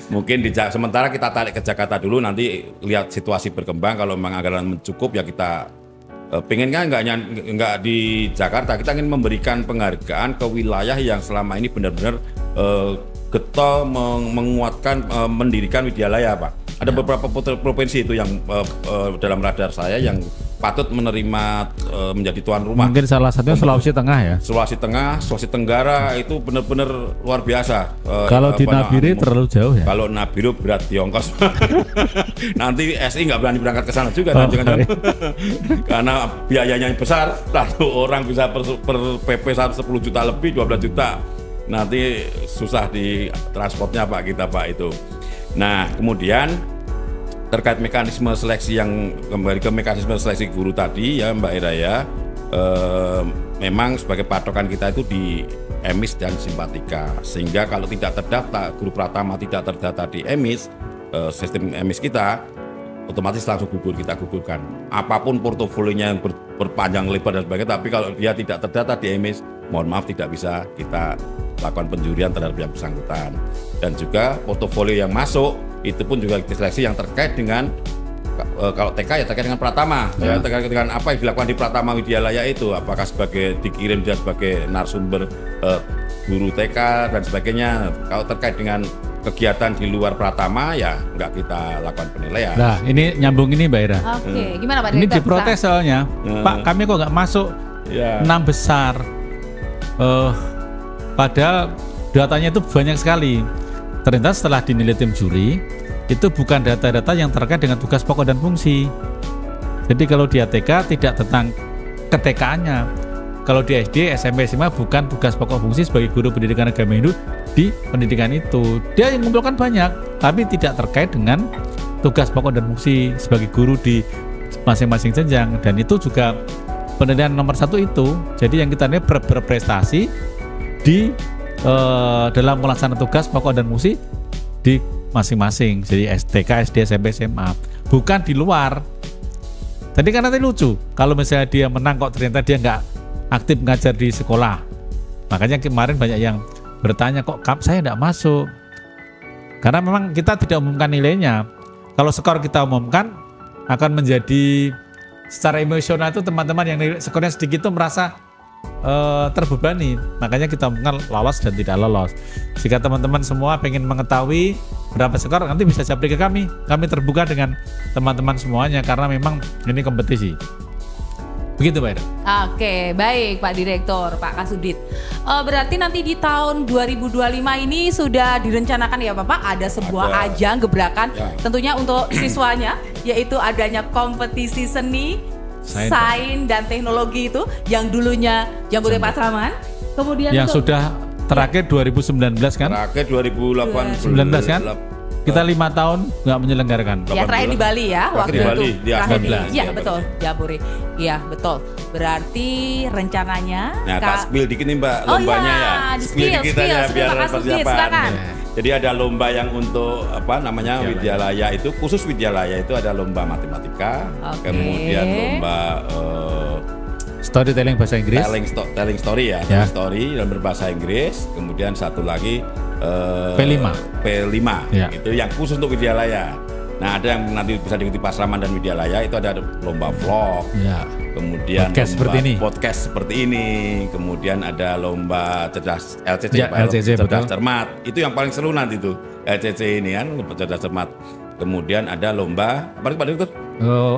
mungkin sementara kita tarik ke Jakarta dulu, nanti lihat situasi berkembang. Kalau memang anggaran mencukup ya kita pengen kan nggak di Jakarta, kita ingin memberikan penghargaan ke wilayah yang selama ini benar-benar getol menguatkan mendirikan Widyalaya Pak. Ada beberapa provinsi itu yang dalam radar saya yang patut menerima menjadi tuan rumah. Mungkin salah satunya Sulawesi Tengah ya. Sulawesi Tengah, Sulawesi Tenggara itu benar-benar luar biasa. Kalau di Nabire terlalu jauh ya. Kalau Nabire berat di ongkos. Nanti SI nggak berani berangkat ke sana juga, jangan-jangan. Karena biayanya yang besar, satu orang bisa per PP 10 juta lebih, 12 juta. Nanti susah di transportnya kita Pak itu. Nah kemudian terkait mekanisme seleksi yang kembali ke mekanisme seleksi guru tadi ya Mbak Ira ya, memang sebagai patokan kita itu di EMIS dan Simpatika, sehingga kalau tidak terdaftar guru pratama tidak terdaftar di EMIS, sistem EMIS kita otomatis langsung kita gugurkan apapun portofolionya yang berpanjang lebar dan sebagainya, tapi kalau dia tidak terdaftar di EMIS, mohon maaf tidak bisa kita lakukan penjurian terhadap yang bersangkutan. Dan juga portofolio yang masuk itu pun juga diseleksi yang terkait dengan kalau TK ya terkait dengan pratama ya, terkait dengan apa yang dilakukan di Pratama Widyalaya itu, apakah sebagai dikirim dia sebagai narasumber guru TK dan sebagainya. Kalau terkait dengan kegiatan di luar pratama ya nggak kita lakukan penilaian. Nah ini nyambung ini Mbak Ira. Oke, gimana Pak Ini Direktur? diprotes soalnya, Pak kami kok nggak masuk 6 besar, padahal datanya itu banyak sekali. Ternyata setelah dinilai tim juri, itu bukan data-data yang terkait dengan tugas pokok dan fungsi. Jadi kalau di ATK tidak tentang ke-TK-nya. Kalau di SD, SMP, SMA bukan tugas pokok fungsi sebagai guru pendidikan agama Hindu di pendidikan itu. Dia yang mengumpulkan banyak, tapi tidak terkait dengan tugas pokok dan fungsi sebagai guru di masing-masing jenjang. Dan itu juga penilaian nomor 1 itu. Jadi yang kita lihat berprestasi di dalam melaksanakan tugas pokok dan fungsi di masing-masing. Jadi TK, SD, SMP, SMA, bukan di luar. Tadi kan nanti lucu kalau misalnya dia menang kok ternyata dia nggak aktif ngajar di sekolah. Makanya kemarin banyak yang bertanya kok saya nggak masuk. Karena memang kita tidak umumkan nilainya. Kalau skor kita umumkan akan menjadi secara emosional itu teman-teman yang nilai skornya sedikit itu merasa terbebani. Makanya kita umumkan lolos dan tidak lolos. Jika teman-teman semua pengen mengetahui berapa skor, nanti bisa japri ke kami. Kami terbuka dengan teman-teman semuanya karena memang ini kompetisi. Begitu Pak Ira. Oke, baik Pak Direktur, Pak Kasudit. Berarti nanti di tahun 2025 ini sudah direncanakan ya Bapak, ada sebuah ajang gebrakan tentunya untuk siswanya, yaitu adanya kompetisi seni, sains dan teknologi itu yang dulunya Jambore Pasaman, kemudian yang sudah terakhir 2019 kan? Terakhir 2018 19 kan? Kita 5 tahun nggak menyelenggarakan. Ya terakhir di Bali ya, waktu di Bali, itu. di Terakhir di, 18. iya betul, Jambore. Iya betul. Berarti rencananya. Nah, tak spill dikit nih Mbak lombanya ya. Spill dikit aja biar persiapan. silakan. Jadi ada lomba yang untuk apa namanya Widyalaya itu, khusus Widyalaya itu ada lomba matematika, kemudian lomba storytelling bahasa Inggris, telling story ya, telling story dan berbahasa Inggris, kemudian satu lagi P5 itu yang khusus untuk Widyalaya. Nah ada yang nanti bisa diikuti Pasaman dan Widyalaya, itu ada lomba vlog, kemudian podcast seperti ini, kemudian ada lomba cerdas LCC, cerdas cermat, itu yang paling seru nanti tuh LCC ini kan, cerdas cermat. Kemudian ada lomba apa Pak Direktur?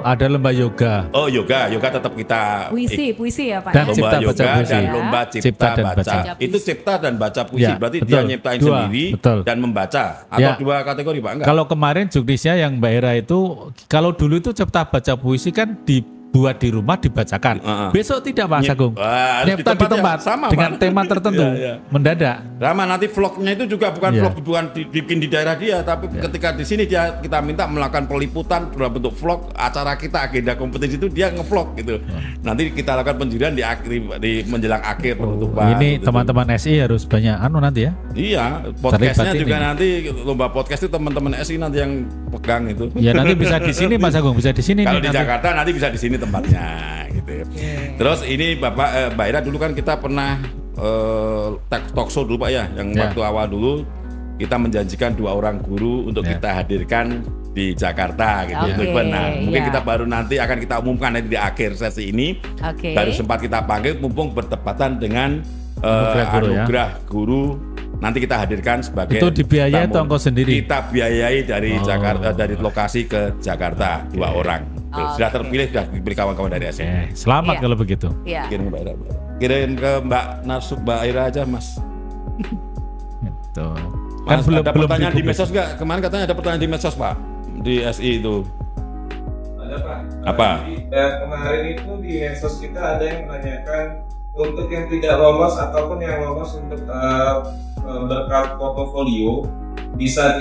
Ada lomba yoga. Oh yoga tetap kita. Puisi ya Pak. Dan lomba cipta yoga baca puisi. dan lomba cipta baca. Itu cipta dan baca puisi. Berarti dia nyiptain sendiri dan membaca. Atau dua kategori Pak? Enggak. Kalau kemarin juknisnya yang Mbak Ira itu, kalau dulu itu cipta baca puisi kan dibuat di rumah dibacakan. Besok tidak Pak Agung. Nyipta di tempat sama, dengan tema tertentu. Mendadak. Sama nanti vlognya itu juga bukan dibikin di daerah dia, tapi ketika di sini kita minta melakukan peliputan dalam bentuk vlog acara kita, agenda kompetisi itu dia ngevlog gitu. Nanti kita lakukan penjurian di menjelang akhir penutupan. Ini teman-teman SI harus banyak nanti ya. Iya, podcastnya juga nanti lomba podcast itu teman-teman SI nanti yang pegang itu. Ya nanti bisa di sini Mas Agung, bisa di sini. Kalau di Jakarta nanti bisa di sini tempatnya gitu. Terus ini Mbak Ira dulu kan kita pernah talk show dulu Pak ya, yang waktu awal dulu kita menjanjikan 2 orang guru untuk kita hadirkan di Jakarta gitu. Nah, mungkin kita baru nanti akan kita umumkan nanti di akhir sesi ini. Baru sempat kita panggil mumpung bertepatan dengan anugerah guru nanti kita hadirkan sebagai Itu dibiayai atau ongkos sendiri? Kita biayai dari Jakarta, dari lokasi ke Jakarta 2 orang. Sudah terpilih, sudah dipilih kawan-kawan dari ASI. Selamat Iya. kalau begitu. Iya. Kirim Mbak Ira. Kirim ke Mbak Narsuk, Mbak Ira aja, Mas. Gitu. Mas, ada pertanyaan di dipublis. medsos nggak? Kemarin katanya ada pertanyaan di medsos, Pak, di SI itu. Ada Pak. Apa? Kemarin itu di medsos kita ada yang menanyakan untuk yang tidak lolos ataupun yang lolos untuk berkat portofolio bisa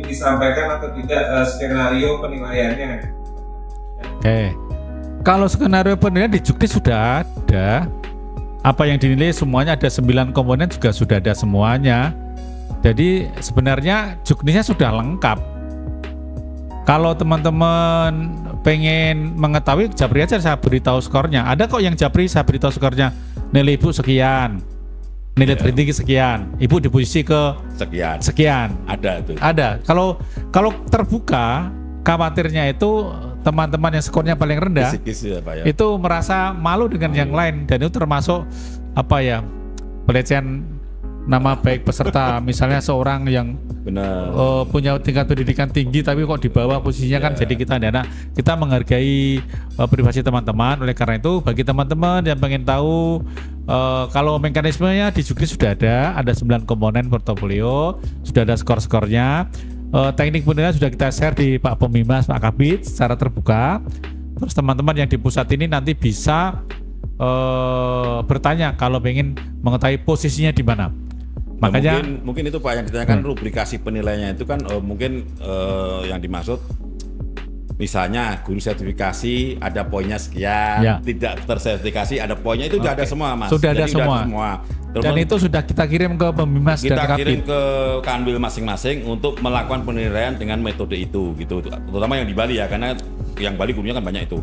disampaikan atau tidak skenario penilaiannya. Oke. Kalau skenario penilaian di Juknis sudah ada. Apa yang dinilai semuanya ada 9 komponen juga sudah ada semuanya. Jadi sebenarnya Juknisnya sudah lengkap. Kalau teman-teman pengen mengetahui, Japri aja saya beritahu skornya. Ada kok yang Japri saya beritahu skornya. Nilai ibu sekian, nilai tertinggi sekian, ibu di posisi ke Sekian. sekian. Ada tuh. Ada. Kalau terbuka, khawatirnya itu teman-teman yang skornya paling rendah Kisi-kisi ya, Pak ya. itu merasa malu dengan yang lain, dan itu termasuk apa ya, pelecehan nama baik peserta. Misalnya seorang yang Benar. punya tingkat pendidikan tinggi tapi kok di bawah posisinya kan, jadi kita menghargai privasi teman-teman. Oleh karena itu bagi teman-teman yang pengen tahu kalau mekanismenya di Juknis sudah ada 9 komponen portofolio, sudah ada skor-skornya. Teknik penilaian sudah kita share di Pak Pemimas, Pak Kabit secara terbuka. Terus teman-teman yang di pusat ini nanti bisa bertanya kalau ingin mengetahui posisinya di mana. Nah, Makanya mungkin itu Pak yang ditanyakan rubrikasi penilaiannya itu kan mungkin yang dimaksud misalnya guru sertifikasi ada poinnya sekian, Ya. tidak tersertifikasi ada poinnya, itu sudah ada semua, Mas. Sudah ada Jadi semua. Terus dan itu sudah kita kirim ke Pemimas dan kita kirim Kabit. ke Kanwil masing-masing untuk melakukan penilaian dengan metode itu gitu, terutama yang di Bali ya, karena yang Bali gurunya kan banyak itu.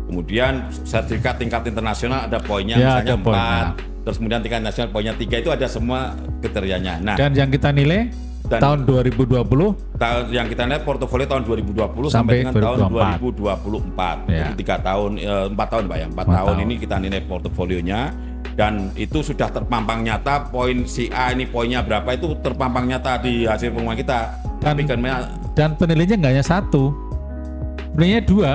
Kemudian sertifikat tingkat internasional ada poinnya, Ya, misalnya ada poinnya. 4, terus kemudian tingkat nasional poinnya 3, itu ada semua kriterianya. Nah, Dan yang kita nilai Dan- tahun 2020 tahun yang kita lihat portofolio tahun 2020 Sampai sampai dengan tahun 2024. 2024. Ya. Jadi 3 tahun, 4 tahun Pak ya, 4 tahun tahun. ini kita nilai portofolionya, dan itu sudah terpampang nyata poin si A ini poinnya berapa, itu terpampang nyata di hasil pengumuman kita. Tapi kan dan penilainya nggak hanya satu, penilainya 2.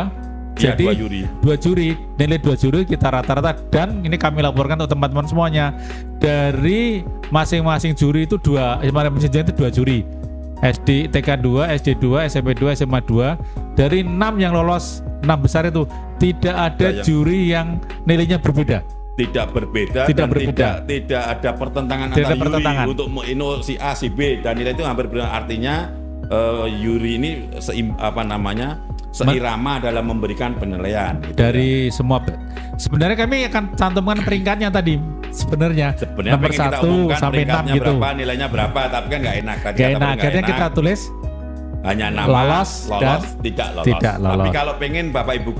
ya, Jadi 2 juri. 2 juri, nilai 2 juri kita rata-rata, dan ini kami laporkan untuk teman-teman semuanya. Dari masing-masing juri itu 2 juri. SD TK 2, SD 2, SMP 2, SMA 2. Dari 6 yang lolos 6 besar itu tidak ada yang- juri yang nilainya berbeda. Tidak berbeda Tidak dan berbeda. tidak ada pertentangan Tidak ada antar pertentangan. yuri untuk si A si B, dan nilai itu hampir berbeda. Artinya yuri ini seirama dalam memberikan penilaian gitu Dari semua, sebenarnya kami akan cantumkan peringkatnya tadi sebenarnya Sebenarnya nomor pengen kita 1 umumkan sampai 6 peringkatnya gitu. berapa, nilainya berapa, tapi kan nggak enak. Tadi Gak kata enak, nggak akhirnya enak. kita tulis Hanya nama, lolos dan tidak lolos. tidak lolos. Tapi kalau pengen Bapak Ibu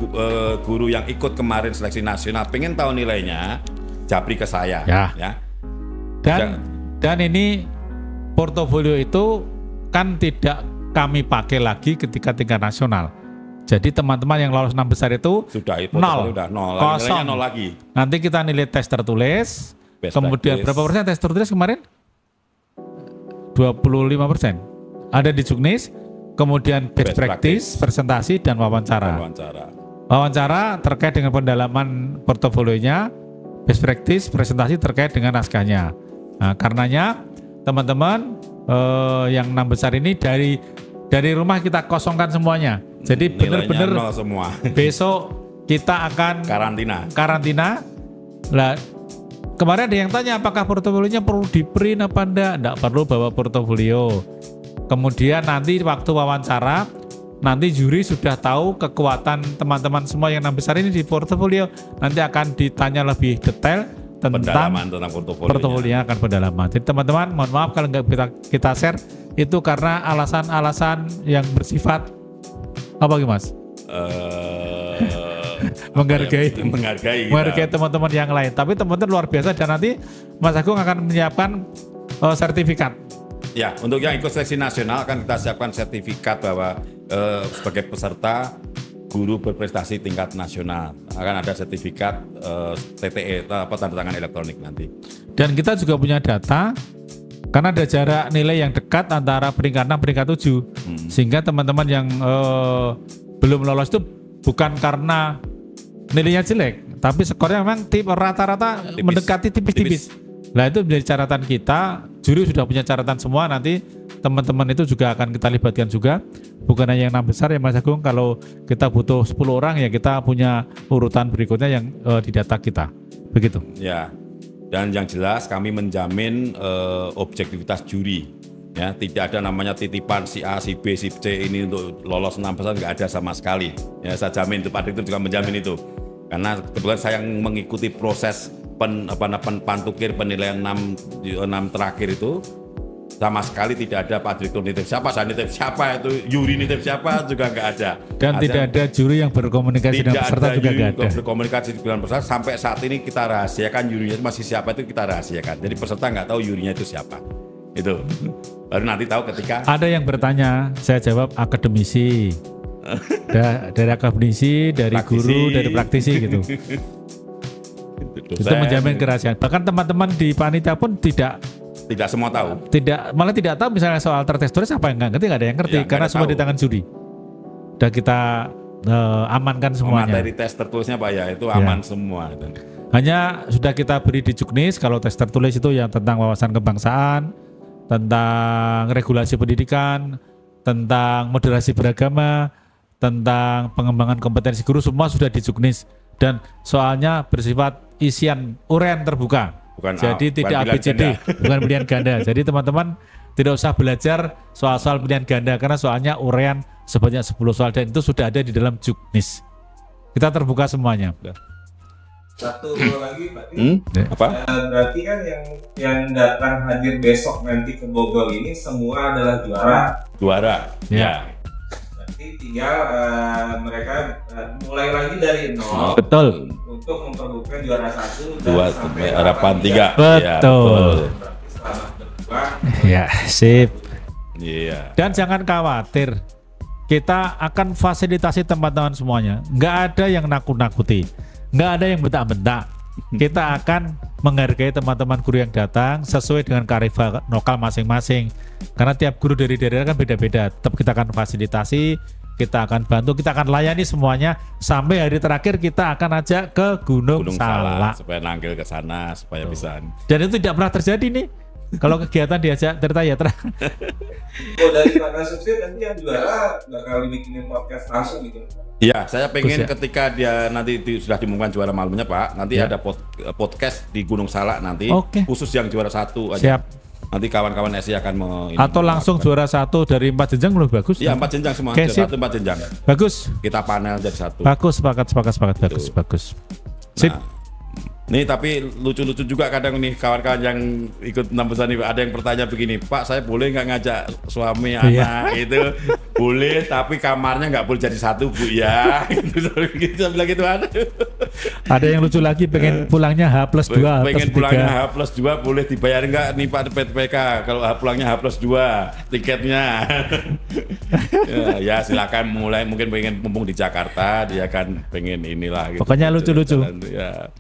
guru yang ikut kemarin seleksi nasional pengen tahu nilainya, japri ke saya. Ya. Dan ini portofolio itu kan tidak kami pakai lagi ketika tingkat nasional. Jadi teman-teman yang lolos 6 besar itu Sudah itu nol, udah nol, kosong. nilainya nol lagi. Nanti kita nilai tes tertulis. Best Kemudian practice. berapa persen tes tertulis kemarin? 25%. Ada di Juknis. Kemudian best Best practice, presentasi, dan wawancara. Wawancara. Wawancara terkait dengan pendalaman portofolionya, best practice, presentasi terkait dengan naskahnya. Nah, karenanya teman-teman yang 6 besar ini dari rumah kita kosongkan semuanya. Jadi Nilainya benar-benar nol semua. besok kita akan karantina. Lah, kemarin ada yang tanya apakah portofolionya perlu di-print apa enggak perlu bawa portofolio. Kemudian nanti waktu wawancara, nanti juri sudah tahu kekuatan teman-teman semua yang 6 besar ini di portofolio. Nanti akan ditanya lebih detail tentang Pendalaman tentang portofolionya, akan pendalaman. Jadi teman-teman, mohon maaf kalau nggak kita share itu karena alasan-alasan yang bersifat apa Mas? Menghargai teman-teman yang lain. Tapi teman-teman luar biasa, dan nanti Mas Agung akan menyiapkan sertifikat. Ya, untuk yang ikut seleksi nasional akan kita siapkan sertifikat bahwa sebagai peserta guru berprestasi tingkat nasional. Akan ada sertifikat TTE, tanda tangan elektronik nanti. Dan kita juga punya data Karena ada jarak nilai yang dekat antara peringkat 6 peringkat 7. Sehingga teman-teman yang belum lolos itu bukan karena nilainya jelek, tapi skornya memang rata-rata mendekati tipis-tipis. Nah itu menjadi catatan kita, juri sudah punya catatan semua, nanti teman-teman itu juga akan kita libatkan juga. Bukan hanya yang 6 besar ya Mas Agung, kalau kita butuh 10 orang ya kita punya urutan berikutnya yang di data kita. Begitu. Ya, dan yang jelas kami menjamin objektivitas juri. Ya, tidak ada namanya titipan si A, si B, si C ini untuk lolos 6 besar, nggak ada sama sekali. Ya, saya jamin itu, Pak Direktur juga menjamin itu. Karena kebetulan saya yang mengikuti proses pantukir penilaian 6 terakhir itu, sama sekali tidak ada Pak Direktur nitip siapa, saya nitip siapa, itu Yuri nitip siapa juga nggak ada. Dan tidak ada juri yang berkomunikasi dengan peserta juga nggak ada. Berkomunikasi dengan peserta sampai saat ini kita rahasiakan jurinya itu masih siapa, itu kita rahasiakan. Jadi peserta nggak tahu jurinya itu siapa. Itu baru nanti tahu ketika ada yang bertanya, saya jawab akademisi. Dari akademisi, dari praktisi, guru, dari praktisi gitu. Itu menjamin kerahasiaan. Bahkan teman-teman di panitia pun tidak semua tahu. Malah tidak tahu misalnya soal tes tulis apa yang nggak ngerti, nggak ada yang ngerti Ya, karena semua tahu. di tangan juri. Udah kita amankan semuanya. Materi tes tertulisnya Pak ya, itu aman semua. Hanya sudah kita beri di Juknis kalau tes tertulis itu yang tentang wawasan kebangsaan, tentang regulasi pendidikan, tentang moderasi beragama, tentang pengembangan kompetensi guru, semua sudah di Juknis. Dan soalnya bersifat isian uraian terbuka. Jadi tidak ABCD, bukan pilihan ganda. Jadi teman-teman tidak usah belajar soal-soal pilihan ganda karena soalnya uraian sebanyak 10 soal dan itu sudah ada di dalam Juknis. Kita terbuka semuanya. Satu lagi Pak. Apa? Berarti kan yang datang hadir besok nanti ke Bogor ini semua adalah Juara. Ya. Berarti tinggal mereka mulai lagi dari nol. Betul. Untuk memperebutkan juara 1 dan Dua sampai harapan 3. Betul. Ya, betul. Berarti selamat berjuang. Ya, sip. Iya. Dan jangan khawatir, kita akan fasilitasi teman-teman semuanya. Nggak ada yang nakut-nakuti, nggak ada yang bentak-bentak. Kita akan menghargai teman-teman guru yang datang sesuai dengan kearifan lokal masing-masing. Karena tiap guru dari daerah kan beda-beda. Tetap kita akan fasilitasi, kita akan bantu, kita akan layani semuanya. Sampai hari terakhir kita akan ajak ke Gunung Salak. Supaya nanggil ke sana, supaya bisa. Dan itu tidak pernah terjadi nih. Kalau kegiatan diajak cerita ya Oh, dari Pak Nasubsir nanti yang juara bakal bikinin podcast langsung gitu. Iya, saya pengen Terus ya? ketika dia nanti sudah diumumkan juara malamnya Pak, nanti Ya. ada podcast di Gunung Salak nanti, Oke. khusus yang juara 1 aja. Siap. Nanti kawan-kawan SI akan Atau langsung juara 1 dari 4 jenjang lebih bagus. Iya, 4 jenjang semua. Oke, Juara sip. 1 4 jenjang. Bagus. Kita panel jadi 1. Bagus, sepakat. Bagus. Sip. Nah, nih tapi lucu-lucu juga kadang nih kawan-kawan yang ikut 6 besar nih, ada yang bertanya begini, Pak saya boleh nggak ngajak suami anak itu? Boleh, tapi kamarnya nggak boleh jadi 1 Bu ya. Gitu bilang gitu ada. Ada yang lucu lagi pengen pulangnya H+2, Pengen H+3. pulangnya H+2 boleh dibayar nggak nih Pak PTPK kalau pulangnya H+2 tiketnya. ya silakan mulai, mungkin pengen mumpung di Jakarta dia kan pengen inilah gitu. Pokoknya lucu-lucu. Ya.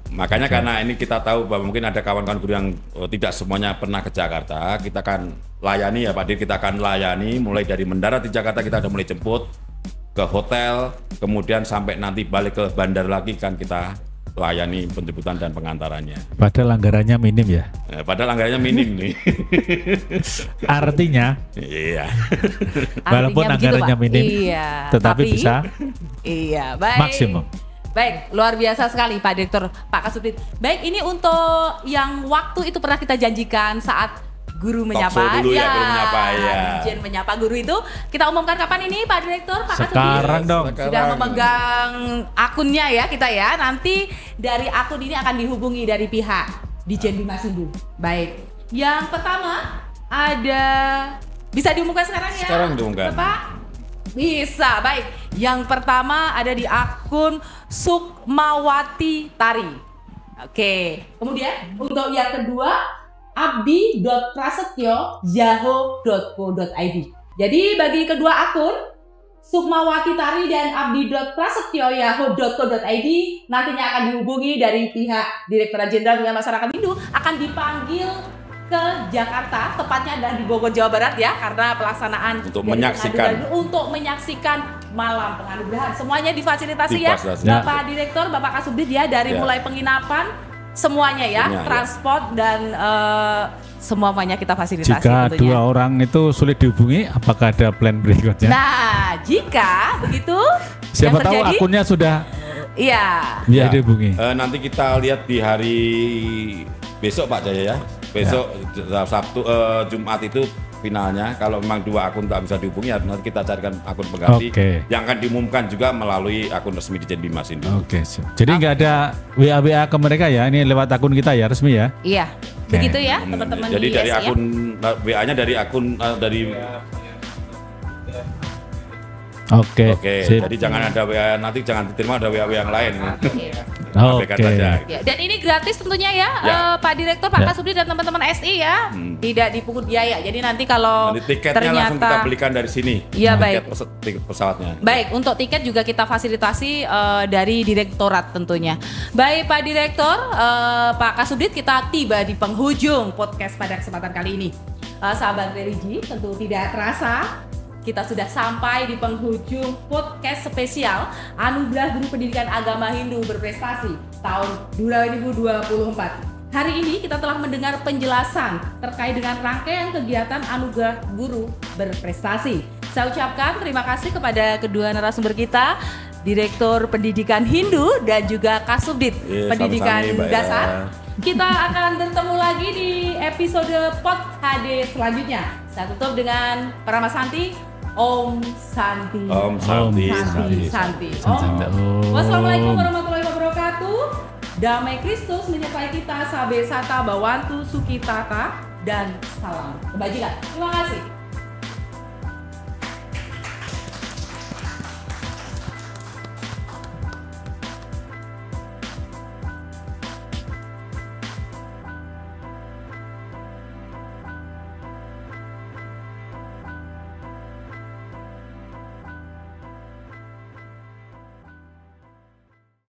Makanya karena ini kita tahu bahwa mungkin ada kawan-kawan guru yang tidak semuanya pernah ke Jakarta, kita akan layani ya Pak Dir, kita akan layani mulai dari mendarat di Jakarta, kita udah mulai jemput ke hotel, kemudian sampai nanti balik ke bandar lagi kan kita layani penjemputan dan pengantarannya. Padahal anggarannya minim ya. Padahal anggarannya minim nih. Artinya Iya. walaupun Artinya begitu, anggarannya Pak. minim, Iya, tetapi tapi- bisa Iya, baik. maksimum. Baik, luar biasa sekali Pak Direktur, Pak Kasubdit. Baik, ini untuk yang waktu itu pernah kita janjikan saat guru menyapa. Talkshow dulu ya, guru menyapa, ya. Dirjen menyapa guru itu kita umumkan kapan ini Pak Direktur, Pak Kasubdit? Sekarang dong. Sudah memegang akunnya ya kita ya. Nanti dari akun ini akan dihubungi dari pihak Ditjen Bimas Hindu. Baik. Yang pertama ada, bisa diumumkan sekarang ya? Sekarang diumumkan. Pak? Bisa, baik. Yang pertama ada di akun Sukmawati Tari. Oke. Kemudian untuk yang kedua abdi.prasetyo@yahoo.co.id. Jadi bagi kedua akun Sukmawati Tari dan abdi.prasetyo@yahoo.co.id nantinya akan dihubungi dari pihak Direktorat Jenderal Bina Masyarakat Hindu, akan dipanggil ke Jakarta, tepatnya adalah di Bogor, Jawa Barat ya, karena pelaksanaan Untuk dari menyaksikan malam penganugerahan. Semuanya difasilitasi ya, Difasilitasi. Bapak Direktur, Bapak Kasubdit ya, dari Ya. mulai penginapan semuanya ya, Semuanya, ya. transport dan semuanya kita fasilitasi Jika tentunya. 2 orang itu sulit dihubungi, apakah ada plan berikutnya? Nah, jika begitu Siapa yang tahu terjadi, akunnya sudah iya. bisa dihubungi. Nanti kita lihat di hari besok Pak Jaya ya. Besok Sabtu Jumat itu finalnya. Kalau memang 2 akun tak bisa dihubungi, ya nanti kita carikan akun pengganti Oke. yang akan diumumkan juga melalui akun resmi Ditjen Bima Sindu. Oke, siap. Jadi nggak ada WA ke mereka ya? Ini lewat akun kita ya, resmi ya? Iya, begitu ya teman-teman Jadi di dari SI ya. akun WA-nya dari akun dari Oke, Oke, sip. jadi jangan ada WA, nanti jangan diterima ada WA yang lain. Oke. Abaikan saja. Ya, dan ini gratis tentunya ya, Ya. Pak Direktur, Pak Ya. Kasubdit dan teman-teman SI ya, tidak dipungut biaya. Jadi nanti kalau Nanti tiketnya langsung kita ternyata belikan dari sini. Iya, Tiket baik. tiket pesawatnya. Baik, untuk tiket juga kita fasilitasi dari direktorat tentunya. Baik Pak Direktur, Pak Kasubdit, kita tiba di penghujung podcast pada kesempatan kali ini. Sahabat religi, tentu tidak terasa kita sudah sampai di penghujung podcast spesial Anugerah Guru Pendidikan Agama Hindu Berprestasi tahun 2024. Hari ini kita telah mendengar penjelasan terkait dengan rangkaian kegiatan Anugerah Guru Berprestasi. Saya ucapkan terima kasih kepada kedua narasumber kita, Direktur Pendidikan Hindu dan juga Kasubdit Iya, Pendidikan sama-sama, Mbak Dasar. Ira. Kita akan bertemu lagi di episode Pod HD selanjutnya. Saya tutup dengan Parama Santi, Om Santi. Om Santi. Santi. Santi. Om. Wassalamualaikum warahmatullahi wabarakatuh. Damai Kristus menyertai kita, Sabe Sata Bawantu Sukitata dan salam kebajikan. Terima kasih.